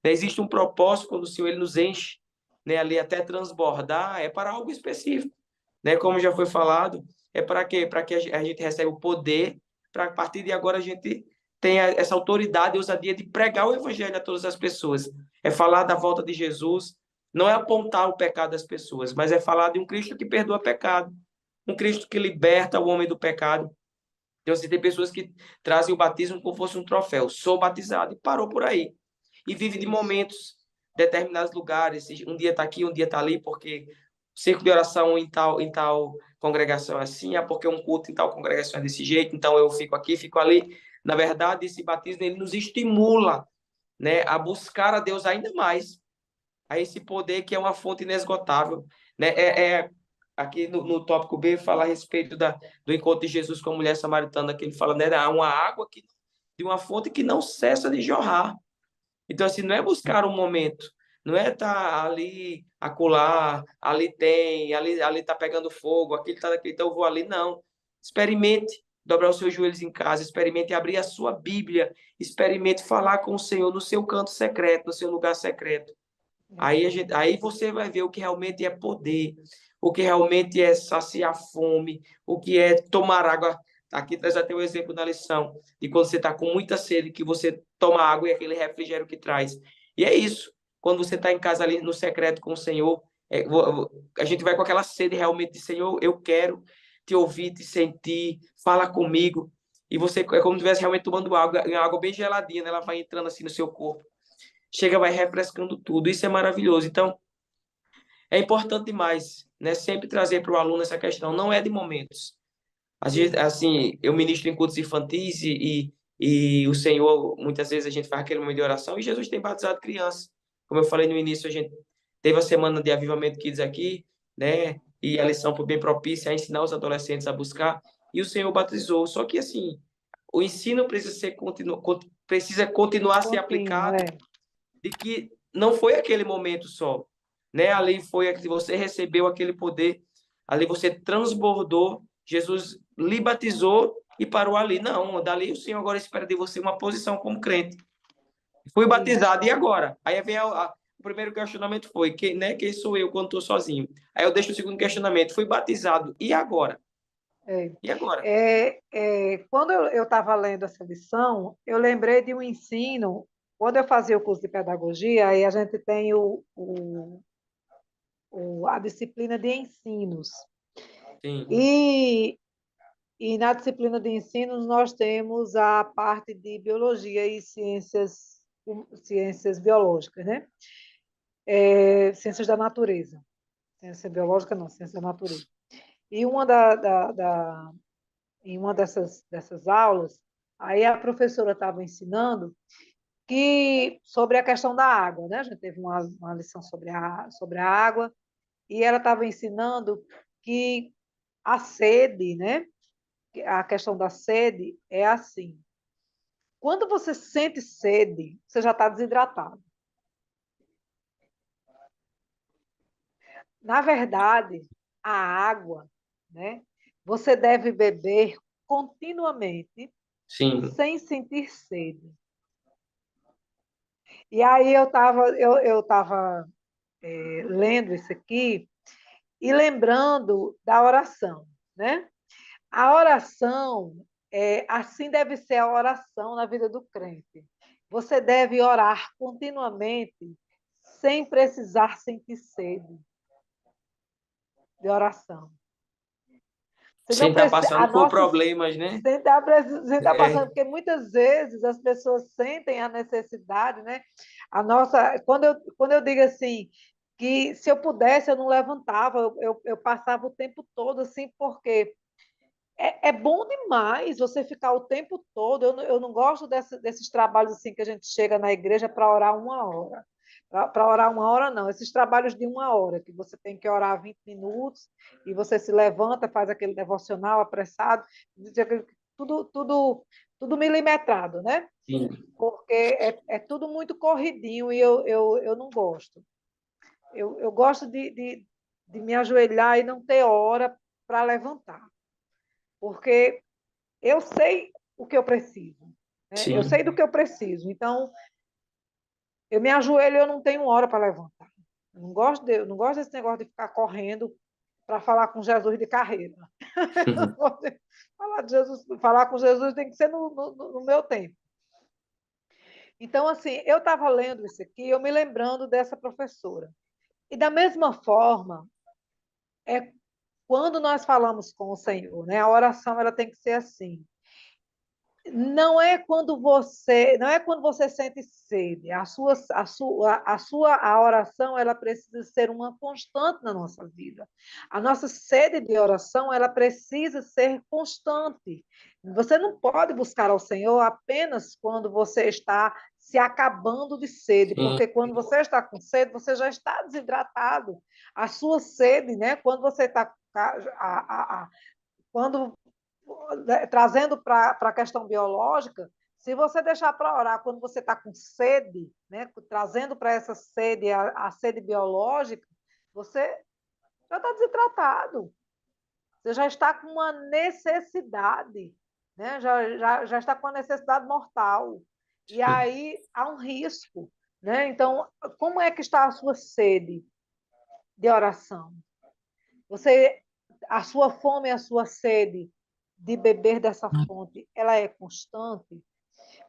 Existe um propósito quando o Senhor ele nos enche, né, ali até transbordar, é para algo específico, né? Como já foi falado, é para quê? Para que a gente receba o poder, para a partir de agora a gente tenha essa autoridade e ousadia de pregar o evangelho a todas as pessoas. É falar da volta de Jesus, não é apontar o pecado das pessoas, mas é falar de um Cristo que perdoa pecado, um Cristo que liberta o homem do pecado. Então, assim, tem pessoas que trazem o batismo como se fosse um troféu. Sou batizado e parou por aí. E vive de isso, momentos, determinados lugares. Um dia está aqui, um dia está ali, porque o círculo de oração em tal congregação é assim, é porque um culto em tal congregação é desse jeito, então eu fico aqui, fico ali. Na verdade, esse batismo ele nos estimula, né, a buscar a Deus ainda mais, a esse poder que é uma fonte inesgotável, né? Aqui no tópico B fala a respeito do encontro de Jesus com a mulher samaritana, que ele fala, né, há uma água de uma fonte que não cessa de jorrar. Então, assim, não é buscar um momento, não é estar ali, acolá, ali tem, ali está pegando fogo, aquele está daquele, então eu vou ali, não. Experimente dobrar os seus joelhos em casa, experimente abrir a sua Bíblia, experimente falar com o Senhor no seu canto secreto, no seu lugar secreto. Aí você vai ver o que realmente é poder, o que realmente é saciar fome, o que é tomar água. Aqui traz até o exemplo da lição, de quando você está com muita sede, que você toma água e aquele refrigério que traz. E é isso. Quando você está em casa ali no secreto com o Senhor, a gente vai com aquela sede realmente de Senhor, eu quero te ouvir, te sentir, fala comigo. E você é como se estivesse realmente tomando água, uma água bem geladinha, né? Ela vai entrando assim no seu corpo, chega, vai refrescando tudo. Isso é maravilhoso. Então, é importante demais, né? Sempre trazer para o aluno essa questão. Não é de momentos. Às vezes, isso, assim, eu ministro em cultos infantis e o Senhor, muitas vezes a gente faz aquele momento de oração e Jesus tem batizado crianças. Como eu falei no início, a gente teve a semana de Avivamento Kids aqui, né? e a lição foi bem propícia a ensinar os adolescentes a buscar, e o Senhor batizou. Só que, assim, o ensino precisa continuar a ser Contínuo, aplicado, de que não foi aquele momento só, né? Ali foi que você recebeu aquele poder, ali você transbordou, Jesus lhe batizou e parou ali. Não, dali o Senhor agora espera de você uma posição como crente. Fui Isso. batizado, e agora? Aí vem o primeiro questionamento foi, quem sou eu quando estou sozinho? Aí eu deixo o segundo questionamento, fui batizado, e agora? É. E agora? Quando eu estava lendo essa lição, eu lembrei de um ensino. Quando eu fazia o curso de pedagogia, aí a gente tem a disciplina de ensinos. Sim, E, e na disciplina de ensinos nós temos a parte de biologia e ciências biológicas, né? Ciências da natureza. Ciência biológica não, ciência da natureza. E em uma dessas aulas, aí a professora estava ensinando sobre a questão da água, né? A gente teve uma lição sobre a água, e ela estava ensinando que a sede, né? A questão da sede é assim. Quando você sente sede, você já está desidratado. Na verdade, a água, né? Você deve beber continuamente sim, sem sentir sede. E aí eu lendo isso aqui e lembrando da oração, né? A oração, assim deve ser a oração na vida do crente. Você deve orar continuamente, sem precisar sentir sede de oração. Você sem não estar precisa, a passando por nossa problemas, né? sem estar passando, É, porque muitas vezes as pessoas sentem a necessidade, né? Quando eu digo assim, que se eu pudesse eu não levantava, eu passava o tempo todo assim, porque é bom demais você ficar o tempo todo. Eu não gosto desses trabalhos assim que a gente chega na igreja para orar uma hora. Para orar uma hora, não. Esses trabalhos de uma hora, que você tem que orar 20 minutos e você se levanta, faz aquele devocional apressado, tudo, tudo milimetrado, né? sim, Porque é tudo muito corridinho e eu não gosto. Eu gosto de me ajoelhar e não ter hora para levantar, porque eu sei o que eu preciso, né? Eu sei sim. do que eu preciso. Então, eu me ajoelho e eu não tenho hora para levantar. Eu não gosto desse negócio de ficar correndo para falar com Jesus de carreira. Falar com Jesus tem que ser no meu tempo. Então, assim, eu estava lendo isso aqui, eu me lembrando dessa professora. E da mesma forma, é quando nós falamos com o Senhor, né? A oração ela tem que ser assim. Não é quando você sente sede. A oração ela precisa ser uma constante na nossa vida. A nossa sede de oração ela precisa ser constante. Você não pode buscar ao Senhor apenas quando você está se acabando de sede, Sim, porque quando você está com sede, você já está desidratado. A sua sede, né? Quando você está quando trazendo para a questão biológica, se você deixar para orar quando você está com sede, né, trazendo para essa sede a sede biológica, você já está desidratado. Você já está com uma necessidade, né? Já está com uma necessidade mortal. E sim, aí há um risco. Né? Então, como é que está a sua sede de oração? Você, a sua fome e a sua sede de beber dessa fonte, ela é constante?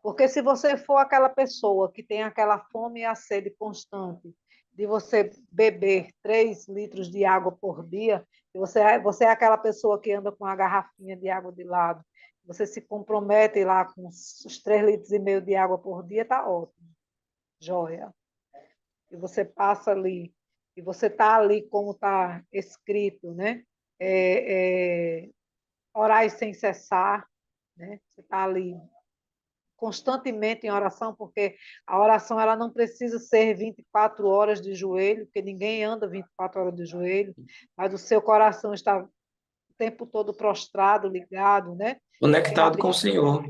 Porque se você for aquela pessoa que tem aquela fome e a sede constante, de você beber 3 litros de água por dia, você é aquela pessoa que anda com a garrafinha de água de lado, você se compromete lá com os 3 litros e meio de água por dia, está ótimo, joia. E você passa ali, e você está ali como está escrito, né? É, orai sem cessar, né? Você está ali constantemente em oração, porque a oração ela não precisa ser 24 horas de joelho, porque ninguém anda 24 horas de joelho, mas o seu coração está o tempo todo prostrado, ligado, né? Porque a Conectado com o Bíblia Senhor.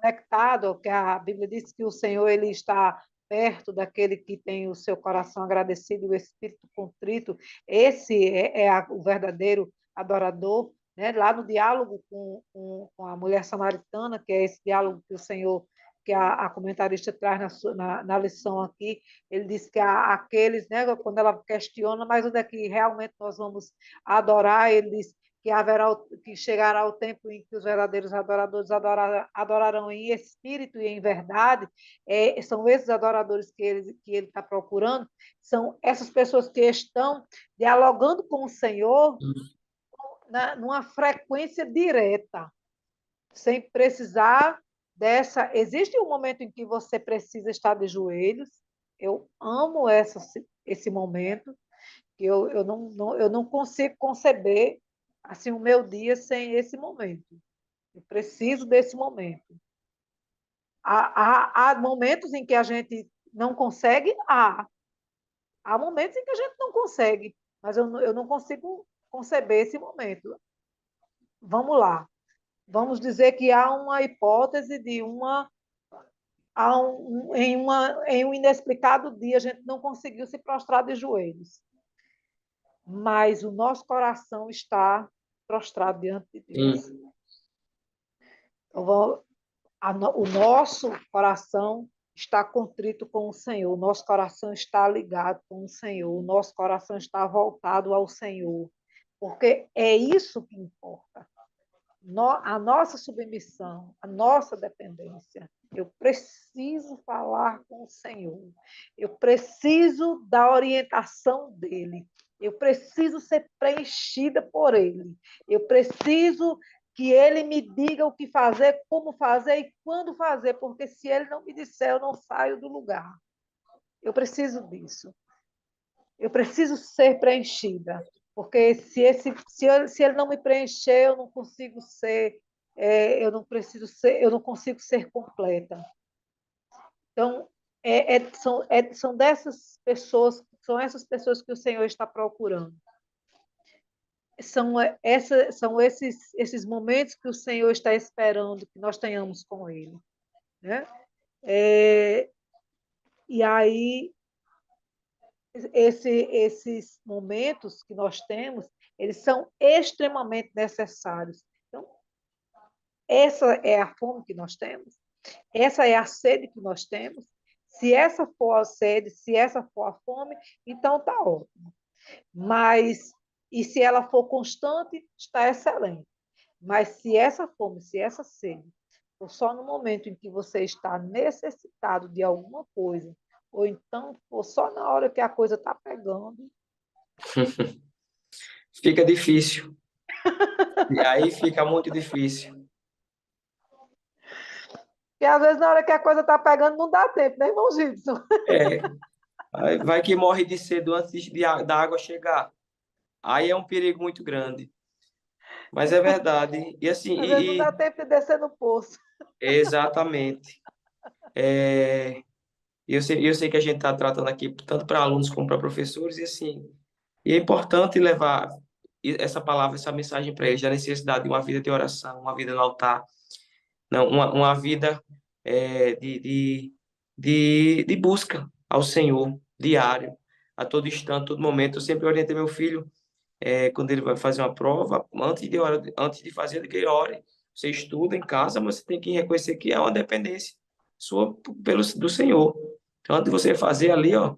conectado, que a Bíblia diz que o Senhor ele está perto daquele que tem o seu coração agradecido, o espírito contrito. Esse o verdadeiro adorador, né? Lá no diálogo com a mulher samaritana, que é esse diálogo que o Senhor, que a comentarista traz na lição aqui, ele diz que aqueles, né, quando ela questiona, mas onde é que realmente nós vamos adorar, ele diz que chegará o tempo em que os verdadeiros adoradores adorarão em espírito e em verdade. São esses adoradores que ele está procurando, são essas pessoas que estão dialogando com o Senhor numa frequência direta, sem precisar dessa. Existe um momento em que você precisa estar de joelhos. Eu amo esse momento, que eu não consigo conceber assim o meu dia sem esse momento. Eu preciso desse momento. Há momentos em que a gente não consegue, há momentos em que a gente não consegue, mas eu não consigo conceber esse momento. Vamos lá. Vamos dizer que há uma hipótese de em um inexplicado dia a gente não conseguiu se prostrar de joelhos, mas o nosso coração está prostrado diante de Deus. Sim. Então, o nosso coração está contrito com o Senhor, o nosso coração está ligado com o Senhor, o nosso coração está voltado ao Senhor, porque é isso que importa. A nossa submissão, a nossa dependência. Eu preciso falar com o Senhor, eu preciso da orientação dele, eu preciso ser preenchida por ele, eu preciso que ele me diga o que fazer, como fazer e quando fazer, porque se ele não me disser, eu não saio do lugar. Eu preciso disso. Eu preciso ser preenchida, porque se ele não me preencher, eu não consigo ser, eu não consigo ser completa. Então, são dessas pessoas, são essas pessoas que o Senhor está procurando. São esses momentos que o Senhor está esperando que nós tenhamos com Ele, né? E aí esses momentos que nós temos, eles são extremamente necessários. Então, essa é a fome que nós temos, essa é a sede que nós temos. Se essa for a sede, se essa for a fome, então está ótimo. Mas, e se ela for constante, está excelente. Mas se essa fome, se essa sede, for só no momento em que você está necessitado de alguma coisa, ou então for só na hora que a coisa está pegando, Fica difícil. E aí fica muito difícil. porque às vezes na hora que a coisa está pegando não dá tempo, né, irmão Gibson? É, vai que morre de cedo antes da água chegar. Aí é um perigo muito grande. Mas é verdade. E assim, Às vezes não dá tempo de descer no poço. exatamente. Eu sei que a gente está tratando aqui tanto para alunos como para professores, e assim, e é importante levar essa palavra, essa mensagem para eles, da necessidade de uma vida de oração, uma vida no altar, não, uma vida de busca ao Senhor, diário, a todo instante, todo momento. Eu sempre orientei meu filho, quando ele vai fazer uma prova, antes de fazer, que ele ore. Você estuda em casa, mas você tem que reconhecer que é uma dependência sua do Senhor. Então, antes de você fazer ali, ó,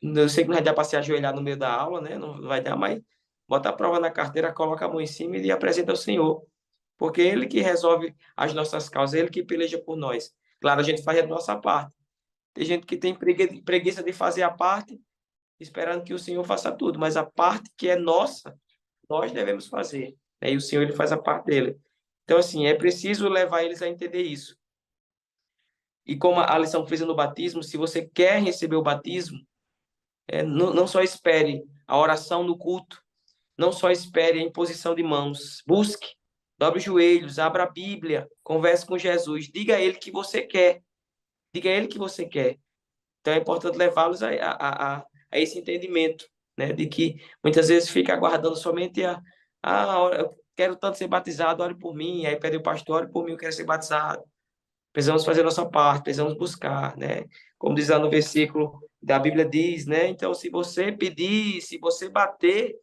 eu sei que não vai dar para se ajoelhar no meio da aula, né? Não vai dar, mas bota a prova na carteira, coloca a mão em cima e apresenta ao Senhor. Porque é Ele que resolve as nossas causas, é Ele que peleja por nós. Claro, a gente faz a nossa parte. Tem gente que tem preguiça de fazer a parte, esperando que o Senhor faça tudo, mas a parte que é nossa, nós devemos fazer, né? E o Senhor, Ele faz a parte dele. Então, assim, é preciso levar eles a entender isso. E como a lição fez no batismo, se você quer receber o batismo, não só espere a oração no culto, não só espere a imposição de mãos, busque. Dobre os joelhos, abra a Bíblia, converse com Jesus, diga a ele que você quer, diga a ele que você quer. Então é importante levá-los a esse entendimento, né? De que muitas vezes fica aguardando somente eu quero tanto ser batizado, ore por mim, aí pede o pastor, ore por mim, eu quero ser batizado. Precisamos fazer a nossa parte, precisamos buscar, né? Como diz lá no versículo da Bíblia diz, né? Então, se você pedir, se você bater,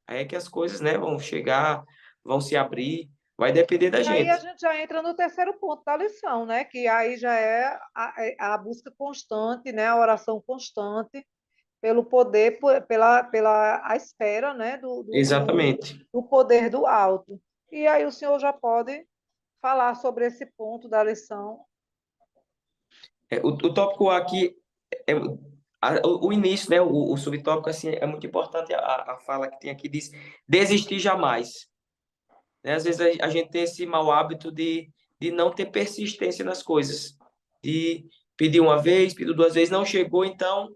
aí é que as coisas, né, vão chegar, vão se abrir, vai depender da E aí a gente. gente já entra no terceiro ponto da lição, né? Que aí já é a busca constante, né? A oração constante pelo poder, pela a espera, né? Exatamente. Do poder do alto. E aí o senhor já pode falar sobre esse ponto da lição. O tópico aqui é o início, né? O subtópico assim é muito importante a fala que tem aqui diz desistir jamais. Né? Às vezes a gente tem esse mau hábito de não ter persistência nas coisas, de pedir uma vez, pedir duas vezes, não chegou, então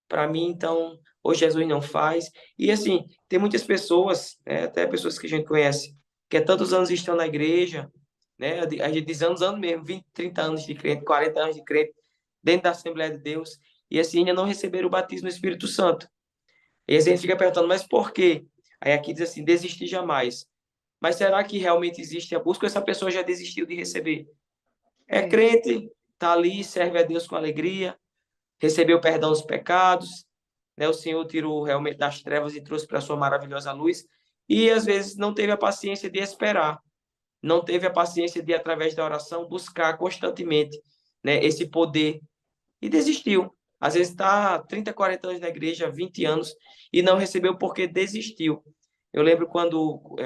para mim, então hoje Jesus não faz. E assim tem muitas pessoas, né? Até pessoas que a gente conhece, que há tantos anos estão na igreja, né? A gente diz anos mesmo, 20, 30 anos de crente, 40 anos de crente dentro da Assembleia de Deus, e assim ainda não receberam o batismo no Espírito Santo. E aí a gente fica perguntando, mas por quê? Aí aqui diz assim, desistir jamais. Mas será que realmente existe a busca ou essa pessoa já desistiu de receber? É É, crente, está ali, serve a Deus com alegria, recebeu o perdão dos pecados, né? O Senhor tirou realmente das trevas e trouxe para a sua maravilhosa luz, e às vezes não teve a paciência de esperar, não teve a paciência de, através da oração, buscar constantemente, né, esse poder e desistiu. Às vezes está 30, 40 anos na igreja, 20 anos, e não recebeu porque desistiu. Eu lembro quando,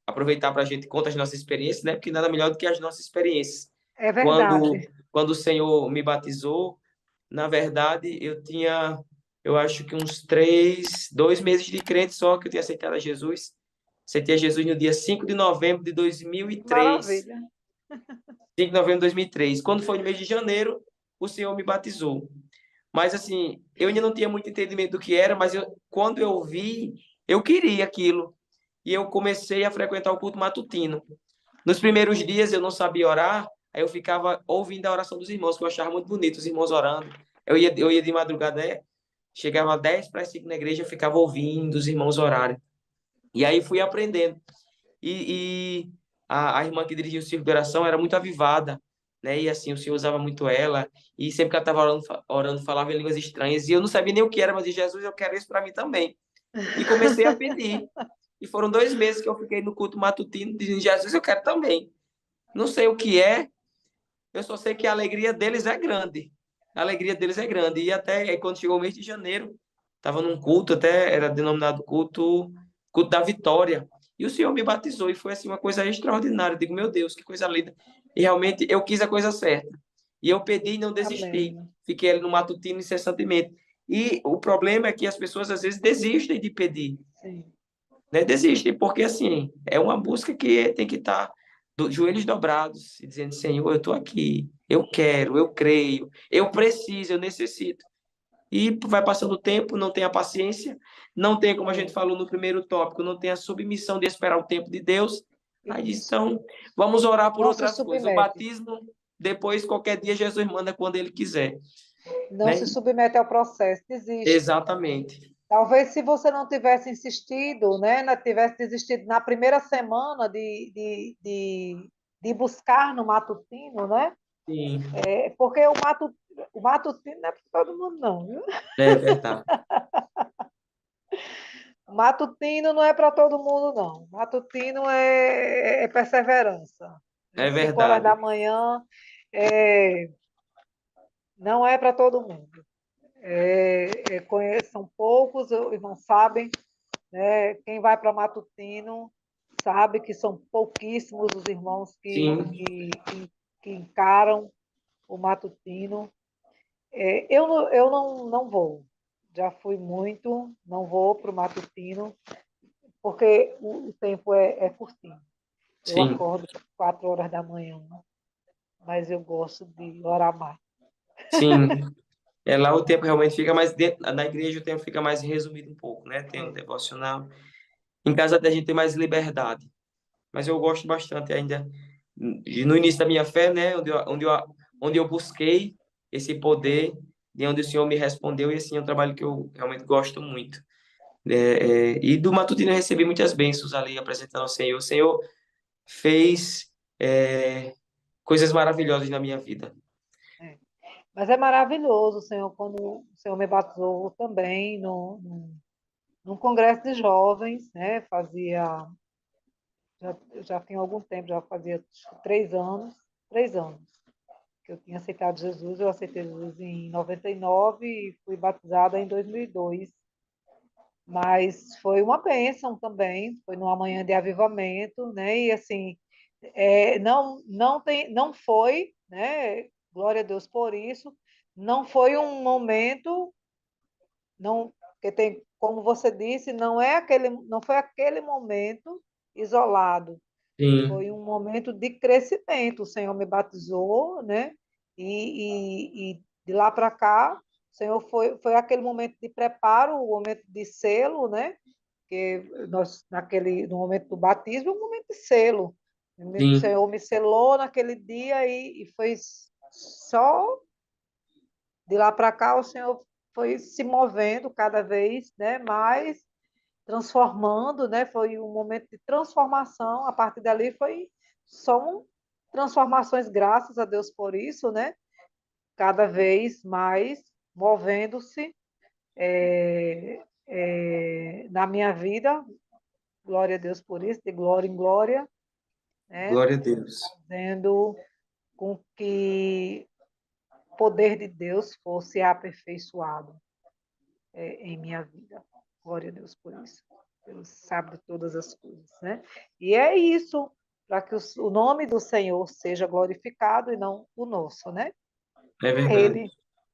aproveitar para a gente contar as nossas experiências, né? Porque nada melhor do que as nossas experiências. é Quando, verdade. quando o Senhor me batizou, na verdade, eu tinha, eu acho que uns 2 meses de crente só que eu tinha aceitado a Jesus. Aceitei a Jesus no dia 5 de novembro de 2003. Maravilha. 5 de novembro de 2003. Quando foi no mês de janeiro, o Senhor me batizou. Mas, assim, eu ainda não tinha muito entendimento do que era, mas quando eu vi, eu queria aquilo. E eu comecei a frequentar o culto matutino. Nos primeiros dias eu não sabia orar, aí eu ficava ouvindo a oração dos irmãos, que eu achava muito bonito, os irmãos orando. Eu ia de madrugada, né? Chegava 10 para as 5 na igreja, eu ficava ouvindo os irmãos orarem. E aí fui aprendendo. E a irmã que dirigia o círculo de oração era muito avivada, né? E assim, o Senhor usava muito ela. E sempre que ela estava orando, falava em línguas estranhas. E eu não sabia nem o que era, mas disse, Jesus, eu quero isso para mim também. E comecei a pedir. E foram 2 meses que eu fiquei no culto matutino, dizendo, Jesus, eu quero também. Não sei o que é, eu só sei que a alegria deles é grande. A alegria deles é grande. E até aí, quando chegou o mês de janeiro, estava num culto, até era denominado culto da vitória. E o Senhor me batizou e foi assim uma coisa extraordinária. Eu digo, meu Deus, que coisa linda. E realmente eu quis a coisa certa. E eu pedi e não desisti. Amém. Fiquei ali no matutino incessantemente. E o problema é que as pessoas às vezes desistem de pedir, Sim. né? Desistem, porque assim, é uma busca que tem que estar joelhos dobrados e dizendo, Senhor, eu estou aqui, eu quero, eu creio, eu preciso, eu necessito. E vai passando o tempo, não tem a paciência, não tem, como a gente É. falou no primeiro tópico, não tem a submissão de esperar o tempo de Deus. Aí diz, Isso. então, vamos orar por Não se outras coisas. O submete. batismo, depois, qualquer dia, Jesus manda quando ele quiser. Não Né? se submete ao processo, desiste. Exatamente. Talvez se você não tivesse insistido, né, tivesse desistido na primeira semana de buscar no matutino, né? Sim, É porque o matutino não é para todo mundo, não, viu? é verdade. O matutino não é para todo mundo, não. O matutino é perseverança. É Né? 5 horas da verdade. manhã é, não é para todo mundo. São poucos, os irmãos sabem, né? Quem vai para matutino sabe que são pouquíssimos os irmãos Sim, que encaram o matutino. Eu não vou, já fui muito, não vou para o matutino, porque o tempo é curtinho. Eu sim. acordo 4 horas da manhã, mas eu gosto de orar mais. Sim, lá o tempo realmente fica mais dentro, na igreja o tempo fica mais resumido um pouco, né? Tem um É, devocional. Em casa a gente tem mais liberdade, mas eu gosto bastante ainda, no início da minha fé, né, onde eu busquei esse poder, de onde o Senhor me respondeu, e assim, é um trabalho que eu realmente gosto muito. E do matutino eu recebi muitas bênçãos ali, apresentando ao Senhor. O Senhor fez coisas maravilhosas na minha vida. É. Mas é maravilhoso, Senhor, quando o Senhor me batizou também num congresso de jovens, né? Já tem algum tempo, já fazia acho que 3 anos que eu tinha aceitado Jesus. Eu aceitei Jesus em 99 e fui batizada em 2002. Mas foi uma bênção também, foi numa manhã de avivamento, né? E assim, não foi, né? Glória a Deus por isso. Não foi um momento, não, porque tem, como você disse, não foi aquele momento isolado. Sim, Foi um momento de crescimento. O Senhor me batizou, né? E de lá para cá, o Senhor foi aquele momento de preparo, o momento de selo, né? Porque no momento do batismo, é um momento de selo. O sim, Senhor me selou naquele dia e foi só de lá para cá, o Senhor foi se movendo cada vez, né, mais, transformando, né? Foi um momento de transformação. A partir dali são transformações, graças a Deus por isso, né? Cada vez mais movendo-se na minha vida. Glória a Deus por isso, de glória em glória, né? glória a Deus. Fazendo com que o poder de Deus fosse aperfeiçoado em minha vida. Glória a Deus por isso. Deus sabe de todas as coisas, né? E é isso, para que o nome do Senhor seja glorificado e não o nosso, né? É É verdade. Ele,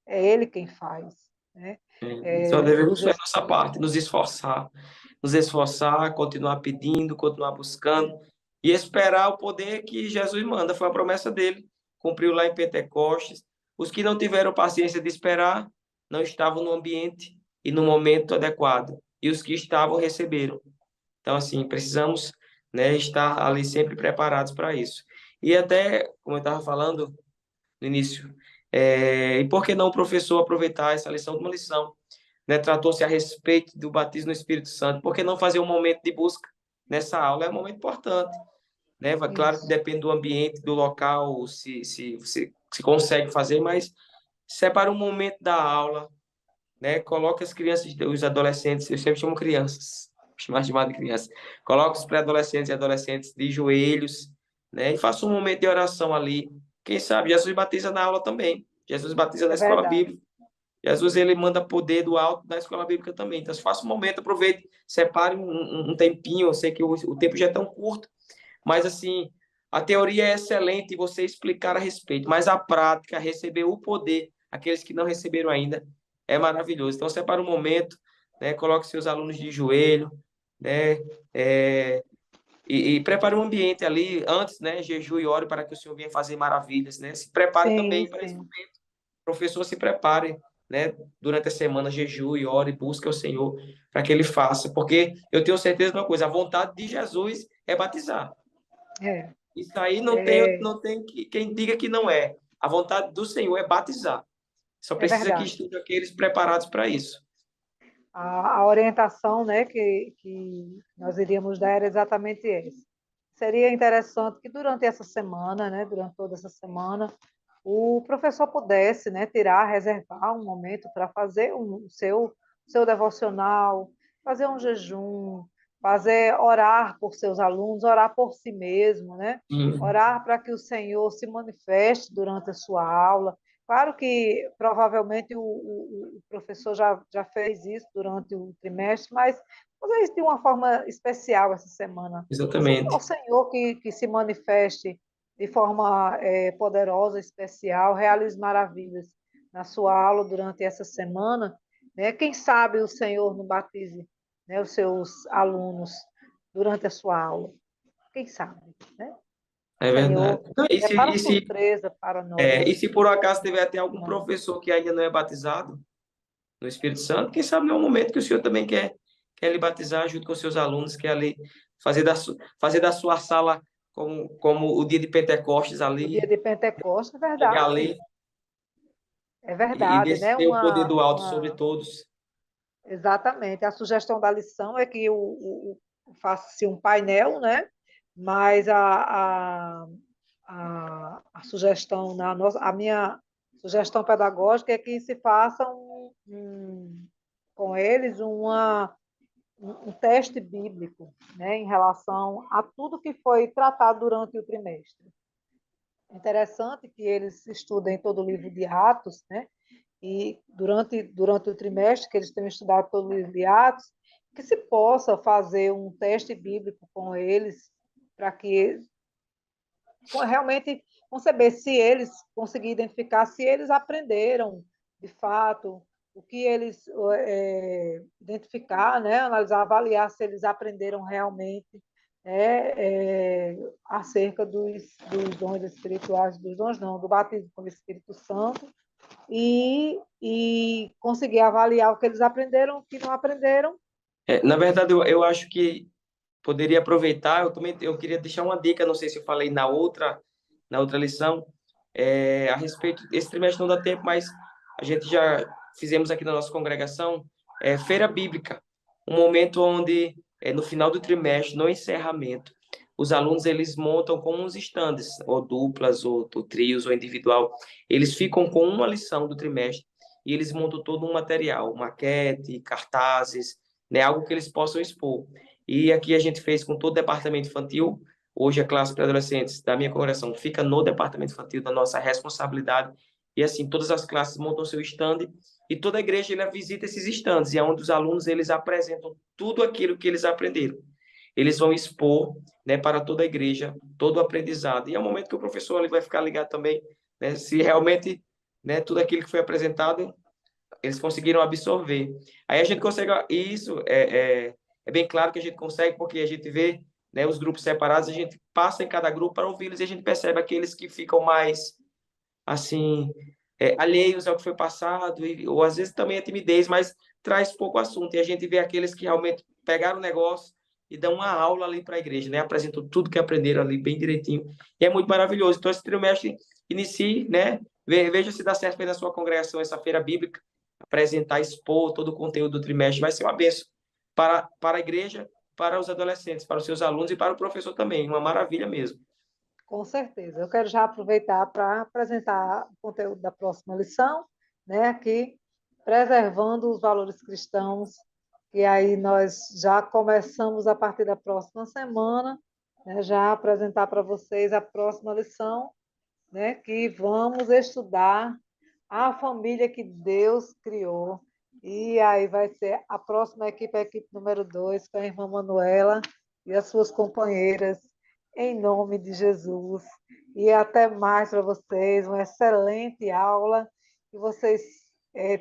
é Ele quem faz, né? Só devemos fazer a Jesus, nossa parte, nos esforçar, continuar pedindo, continuar buscando e esperar o poder que Jesus manda. Foi a promessa dele, cumpriu lá em Pentecostes. Os que não tiveram paciência de esperar não estavam no ambiente e no momento adequado, e os que estavam receberam. Então, assim, precisamos, né, estar ali sempre preparados para isso. E até, como eu estava falando no início, e por que não o professor aproveitar essa lição como uma lição, né? Tratou-se a respeito do batismo no Espírito Santo. Por que não fazer um momento de busca nessa aula? É um momento importante, né? Claro que isso, depende do ambiente, do local, se consegue fazer, mas separa um momento da aula, né? Coloca as crianças, os adolescentes, eu sempre chamo crianças, chamado de crianças. Coloca os pré-adolescentes e adolescentes de joelhos, né? E faça um momento de oração ali. Quem sabe Jesus batiza na aula também. Jesus batiza na é escola verdade, bíblica. Jesus, ele manda poder do alto na escola bíblica também. Então, faça um momento, aproveite, separe um tempinho. Eu sei que o tempo já é tão curto, mas assim, a teoria é excelente você explicar a respeito, mas a prática, receber o poder, aqueles que não receberam ainda, é maravilhoso. Então, separe um momento, né? Coloque seus alunos de joelho, né? É, e prepare um ambiente ali antes, né? Jejum e ore para que o Senhor venha fazer maravilhas, né? Se prepare sim, também para esse sim, momento. O professor se prepare, né? Durante a semana, jejum e ore, busque o Senhor para que ele faça, porque eu tenho certeza de uma coisa: a vontade de Jesus é batizar. é, Isso aí é, não tem quem diga que não é. A vontade do Senhor é batizar. Só é precisa que verdade. estejam aqueles preparados para isso. A orientação, né, que nós iríamos dar era exatamente essa. Seria interessante que durante essa semana, né, durante toda essa semana, o professor pudesse, né, tirar, reservar um momento para fazer seu devocional, fazer um jejum, fazer orar por seus alunos, orar por si mesmo, né? Sim, Orar para que o Senhor se manifeste durante a sua aula. Claro que provavelmente o professor já fez isso durante o trimestre, mas fazer isso de uma forma especial essa semana. Pedir ao exatamente. Senhor que se manifeste de forma poderosa, especial, realize maravilhas na sua aula durante essa semana, né? Quem sabe o Senhor não batize, né, os seus alunos durante a sua aula. Quem sabe, né? É O verdade. Senhor Então, prepara surpresa para e nós. se por acaso tiver até Essa algum semana. professor que ainda não é batizado no Espírito Santo, quem sabe não é um momento que o Senhor também quer lhe batizar junto com seus alunos, quer lhe fazer da sua sala como o dia de Pentecostes O dia ali, de Pentecostes, é chegar verdade. ali É e verdade, né? descer o poder do alto sobre todos. Exatamente. A sugestão da lição é que faça-se um painel, né? Mas a sugestão a minha sugestão pedagógica é que se faça com eles um teste bíblico, né, em relação a tudo que foi tratado durante o trimestre. É interessante que eles estudem todo o livro de Atos, né? E durante o trimestre que eles tenham estudado todo o livro de Atos, que se possa fazer um teste bíblico com eles, para que realmente conceber se eles conseguirem identificar se eles aprenderam de fato o que eles identificar, né, analisar, avaliar se eles aprenderam realmente acerca dos dons espirituais, dos dons não, do batismo com o Espírito Santo e conseguir avaliar o que eles aprenderam, o que não aprenderam. Na verdade, eu acho que poderia aproveitar. Eu queria deixar uma dica, não sei se eu falei na outra lição, a respeito. Esse trimestre não dá tempo, mas a gente já fizemos aqui na nossa congregação feira bíblica, um momento onde no final do trimestre, no encerramento, os alunos eles montam como uns estandes, ou duplas, ou trios, ou individual. Eles ficam com uma lição do trimestre e eles montam todo um material, maquete, cartazes, né, algo que eles possam expor. E aqui a gente fez com todo o departamento infantil. Hoje a classe para adolescentes da minha congregação fica no departamento infantil, da nossa responsabilidade. E assim, todas as classes montam seu stand e toda a igreja ela visita esses stands, e é onde os alunos eles apresentam tudo aquilo que eles aprenderam. Eles vão expor, né, para toda a igreja todo o aprendizado. E é o momento que o professor ele vai ficar ligado também, né, se realmente, né, tudo aquilo que foi apresentado eles conseguiram absorver. Aí a gente consegue, isso é bem claro que a gente consegue, porque a gente vê, né, os grupos separados, a gente passa em cada grupo para ouvi-los e a gente percebe aqueles que ficam mais, assim, alheios ao que foi passado, ou às vezes também a timidez, mas traz pouco assunto. E a gente vê aqueles que realmente pegaram o negócio e dão uma aula ali para a igreja, né? Apresentam tudo que aprenderam ali bem direitinho. E é muito maravilhoso. Então, esse trimestre inicie, né? Veja se dá certo aí na sua congregação essa feira bíblica, apresentar, expor todo o conteúdo do trimestre. Vai ser uma bênção para a igreja, para os adolescentes, para os seus alunos e para o professor também. Uma maravilha mesmo. Com certeza. Eu quero já aproveitar para apresentar o conteúdo da próxima lição, né, aqui, preservando os valores cristãos, e aí nós já começamos a partir da próxima semana, né, já apresentar para vocês a próxima lição, né, que vamos estudar a família que Deus criou. E aí vai ser a próxima equipe, a equipe número 2, com a irmã Manuela e as suas companheiras, em nome de Jesus. E até mais para vocês, uma excelente aula, que vocês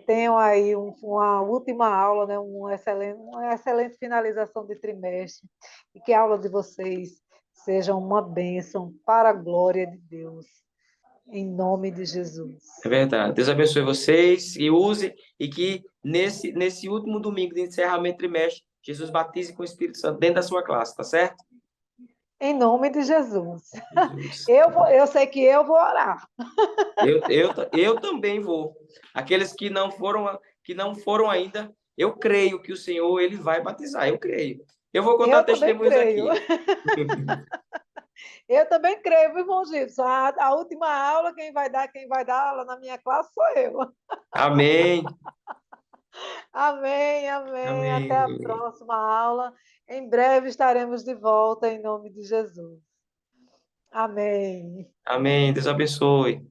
tenham aí uma última aula, né? Uma excelente finalização de trimestre, e que a aula de vocês seja uma bênção para a glória de Deus, em nome de Jesus. É verdade. Deus abençoe vocês e use, e que nesse último domingo de encerramento do trimestre, Jesus batize com o Espírito Santo dentro da sua classe, tá certo? Em nome de Jesus. Jesus. Eu sei que eu vou orar. Eu também vou. Aqueles que não foram ainda, eu creio que o Senhor ele vai batizar, eu creio. Eu vou contar Eu também testemunhos creio. aqui. Eu também creio, viu, irmão Gilson? A última aula, quem vai dar aula na minha classe sou eu. Amém. Amém, amém. Até a Amém. próxima aula. Em breve estaremos de volta, em nome de Jesus. Amém. Amém. Deus abençoe.